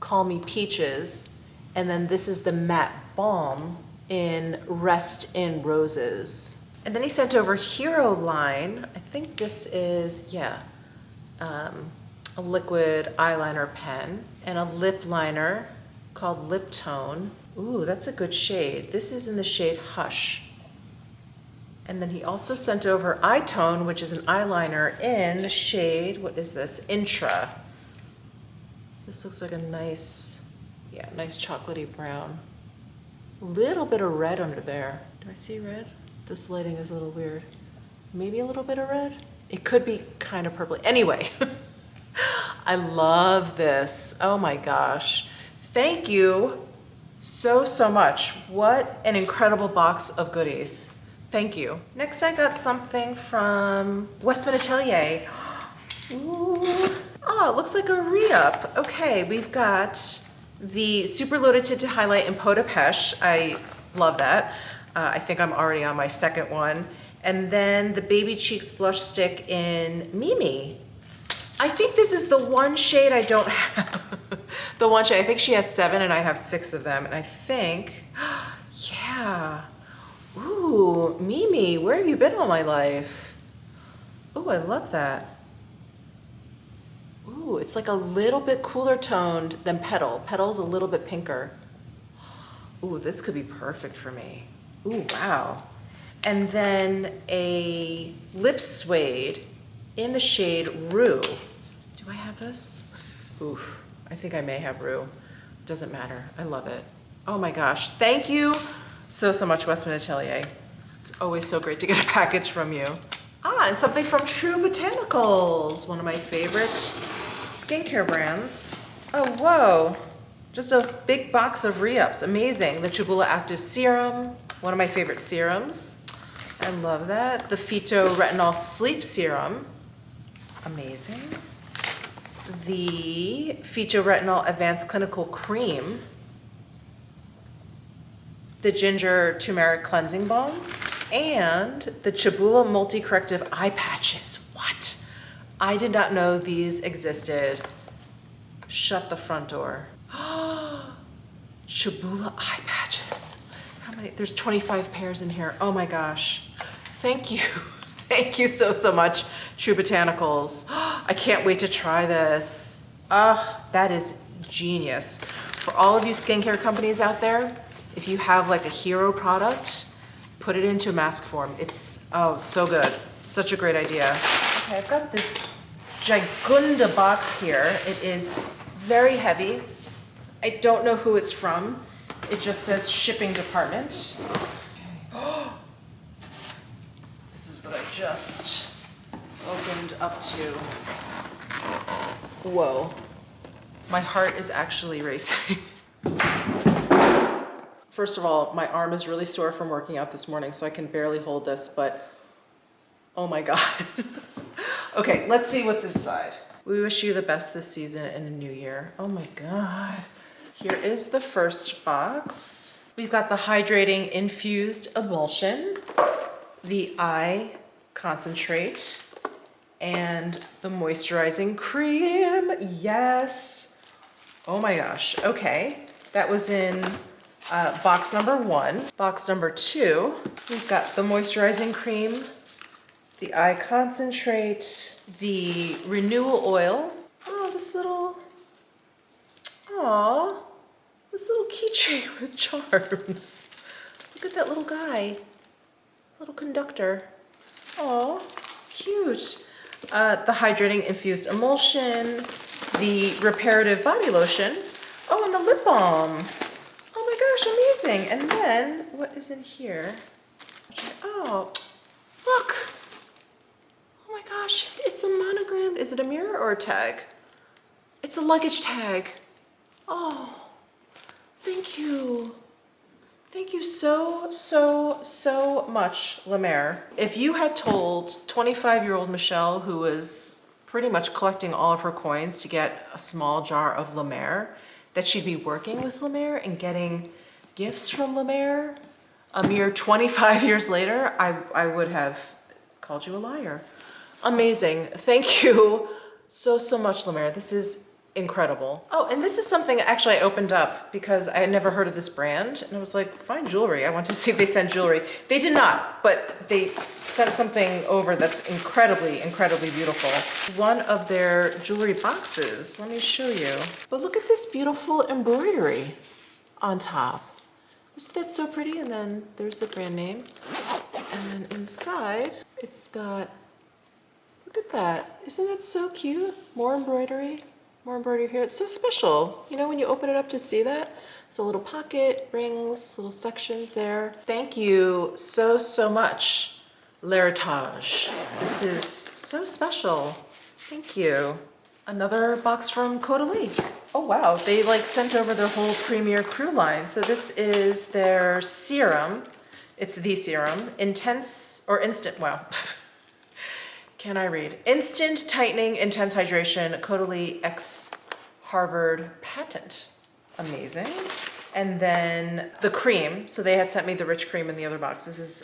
Call Me Peaches. And then this is the Matte Balm in Rest in Roses. And then he sent over Hero Line. I think this is, yeah, a liquid eyeliner pen and a lip liner called Lip Tone. Ooh, that's a good shade. This is in the shade Hush. And then he also sent over Eye Tone, which is an eyeliner in the shade, what is this? Intra. This looks like a nice, yeah, nice chocolatey brown. A little bit of red under there. Do I see red? This lighting is a little weird. Maybe a little bit of red? It could be kind of purple. Anyway, I love this. Oh my gosh. Thank you so, so much. What an incredible box of goodies. Thank you. Next, I got something from Westman Atelier. Ooh. Oh, it looks like a re-up. Okay, we've got the Super Loaded Tinted Highlight in Peau de Pêche. I love that. I think I'm already on my second one. And then the Baby Cheeks Blush Stick in Mimi. I think this is the one shade I don't have. The one shade, I think she has 7 and I have 6 of them. And I think, yeah. Ooh, Mimi, where have you been all my life? Ooh, I love that. Ooh, it's like a little bit cooler toned than Petal. Petal's a little bit pinker. Ooh, this could be perfect for me. Ooh, wow. And then a lip suede in the shade Rue. Do I have this? Oof, I think I may have Rue. Doesn't matter, I love it. Oh my gosh, thank you so, so much, Westman Atelier. It's always so great to get a package from you. Ah, and something from True Botanicals, one of my favorite skincare brands. Oh, whoa. Just a big box of re-ups, amazing. The Chibula Active Serum, one of my favorite serums. I love that. The Phyto Retinol Sleep Serum, amazing. The Phyto Retinol Advanced Clinical Cream. The Ginger Turmeric Cleansing Balm, and the Chibula Multi-Corrective Eye Patches. What? I did not know these existed. Shut the front door. Chabula eye patches. How many? There's 25 pairs in here. Oh my gosh. Thank you. Thank you so, so much, True Botanicals. I can't wait to try this. That is genius. For all of you skincare companies out there, if you have like a hero product, put it into mask form. It's, oh, so good. Such a great idea. Okay, I've got this Gigunda box here. It is very heavy. I don't know who it's from. It just says shipping department. Okay. This is what I just opened up to. Whoa. My heart is actually racing. First of all, my arm is really sore from working out this morning, so I can barely hold this, but oh my God. Okay, let's see what's inside. We wish you the best this season and a new year. Oh my God. Here is the first box. We've got the hydrating infused emulsion, the eye concentrate, and the moisturizing cream. Yes. Oh my gosh. Okay. That was in box number 1. Box number 2, we've got the moisturizing cream, the eye concentrate, the renewal oil. Oh, this little keychain with charms. Look at that little guy, little conductor. Oh, cute. The hydrating infused emulsion, the reparative body lotion. Oh, and the lip balm. Oh my gosh, amazing. And then, what is in here? Oh, look. Oh my gosh, it's a monogrammed. Is it a mirror or a tag? It's a luggage tag. Oh, thank you. Thank you so, so, so much, Lumiere. If you had told 25-year-old Michelle, who was pretty much collecting all of her coins to get a small jar of Lumiere, that she'd be working with Lumiere and getting gifts from Lumiere a mere 25 years later, I would have called you a liar. Amazing. Thank you so, so much, Lumiere. This is incredible. Oh, and this is something actually I opened up because I had never heard of this brand, and I was like, fine jewelry. I wanted to see if they sent jewelry. They did not, but they sent something over that's incredibly, incredibly beautiful. One of their jewelry boxes. Let me show you. But look at this beautiful embroidery on top. Isn't that so pretty? And then there's the brand name. And then inside, it's got, look at that. Isn't that so cute? More embroidery. More embroidery here. It's so special. You know, when you open it up to see that. So a little pocket, rings, little sections there. Thank you so, so much, L'Heritage. This is so special. Thank you. Another box from Caudalie. Oh wow, they like sent over their whole Premier Crew line. So this is their serum. It's the serum. Intense or instant, wow. Can I read? Instant Tightening Intense Hydration Caudalie X Harvard Patent. Amazing. And then the cream. So they had sent me the rich cream in the other box. This is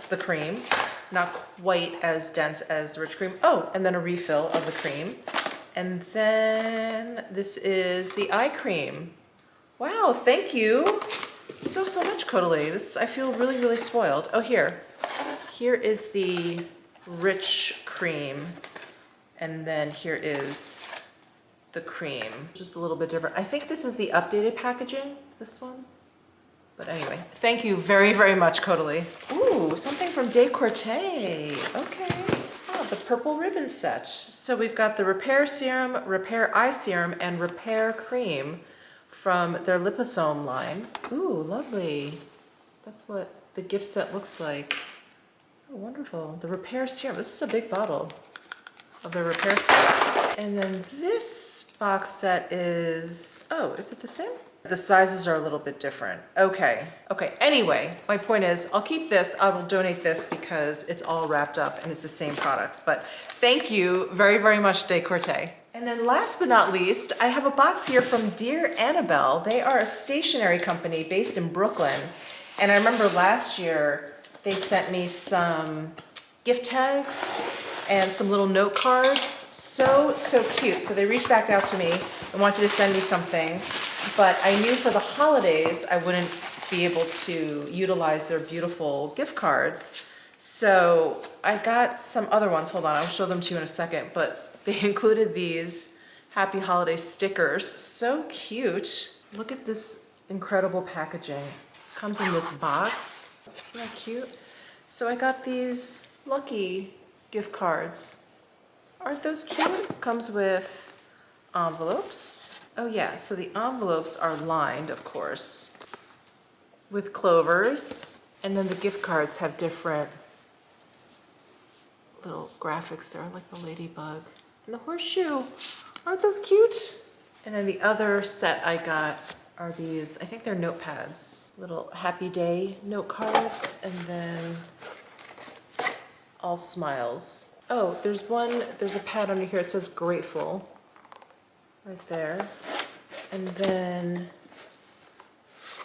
the cream. Not quite as dense as the rich cream. Oh, and then a refill of the cream. And then this is the eye cream. Wow, thank you so, so much, Caudalie. This, I feel really, really spoiled. Oh, here. Here is the rich cream, and then here is the cream, just a little bit different. I think this is the updated packaging, this one, but anyway, thank you very, very much, Caudalie. Ooh, something from Decorte. Okay. Oh, the purple ribbon set. So we've got the repair serum, repair eye serum, and repair cream from their liposome line. Ooh, lovely. That's what the gift set looks like. Oh, wonderful. The repair serum. This is a big bottle of the repair serum. And then this box set is, oh, is it the same? The sizes are a little bit different. Okay. Okay. Anyway, my point is I'll keep this. I will donate this because it's all wrapped up and it's the same products. But thank you very, very much, Decorte. And then last but not least, I have a box here from Dear Annabelle. They are a stationery company based in Brooklyn. And I remember last year, they sent me some gift tags and some little note cards. So, so cute. So they reached back out to me and wanted to send me something. but I knew for the holidays I wouldn't be able to utilize their beautiful gift cards. So I got some other ones. Hold on, I'll show them to you in a second, but they included these Happy Holiday stickers. So cute. Look at this incredible packaging. Comes in this box. Isn't that cute? So I got these lucky gift cards. Aren't those cute? Comes with envelopes. Oh yeah, so the envelopes are lined, of course, with clovers. And then the gift cards have different little graphics there, like the ladybug and the horseshoe. Aren't those cute? And then the other set I got are these, I think they're notepads. Little happy day note cards, and then all smiles. Oh, there's a pad under here. It says grateful right there. And then,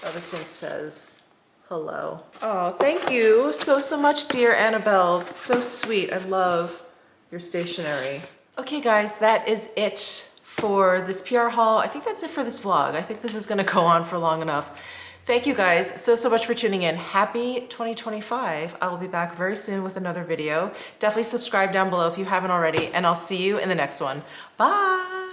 oh, this one says hello. Oh, thank you so much, dear Annabelle. It's so sweet. I love your stationery. Okay, guys, that is it for this PR haul. I think that's it for this vlog. I think this is gonna go on for long enough. Thank you guys so much for tuning in. Happy 2025. I will be back very soon with another video. Definitely subscribe down below if you haven't already, and I'll see you in the next one. Bye.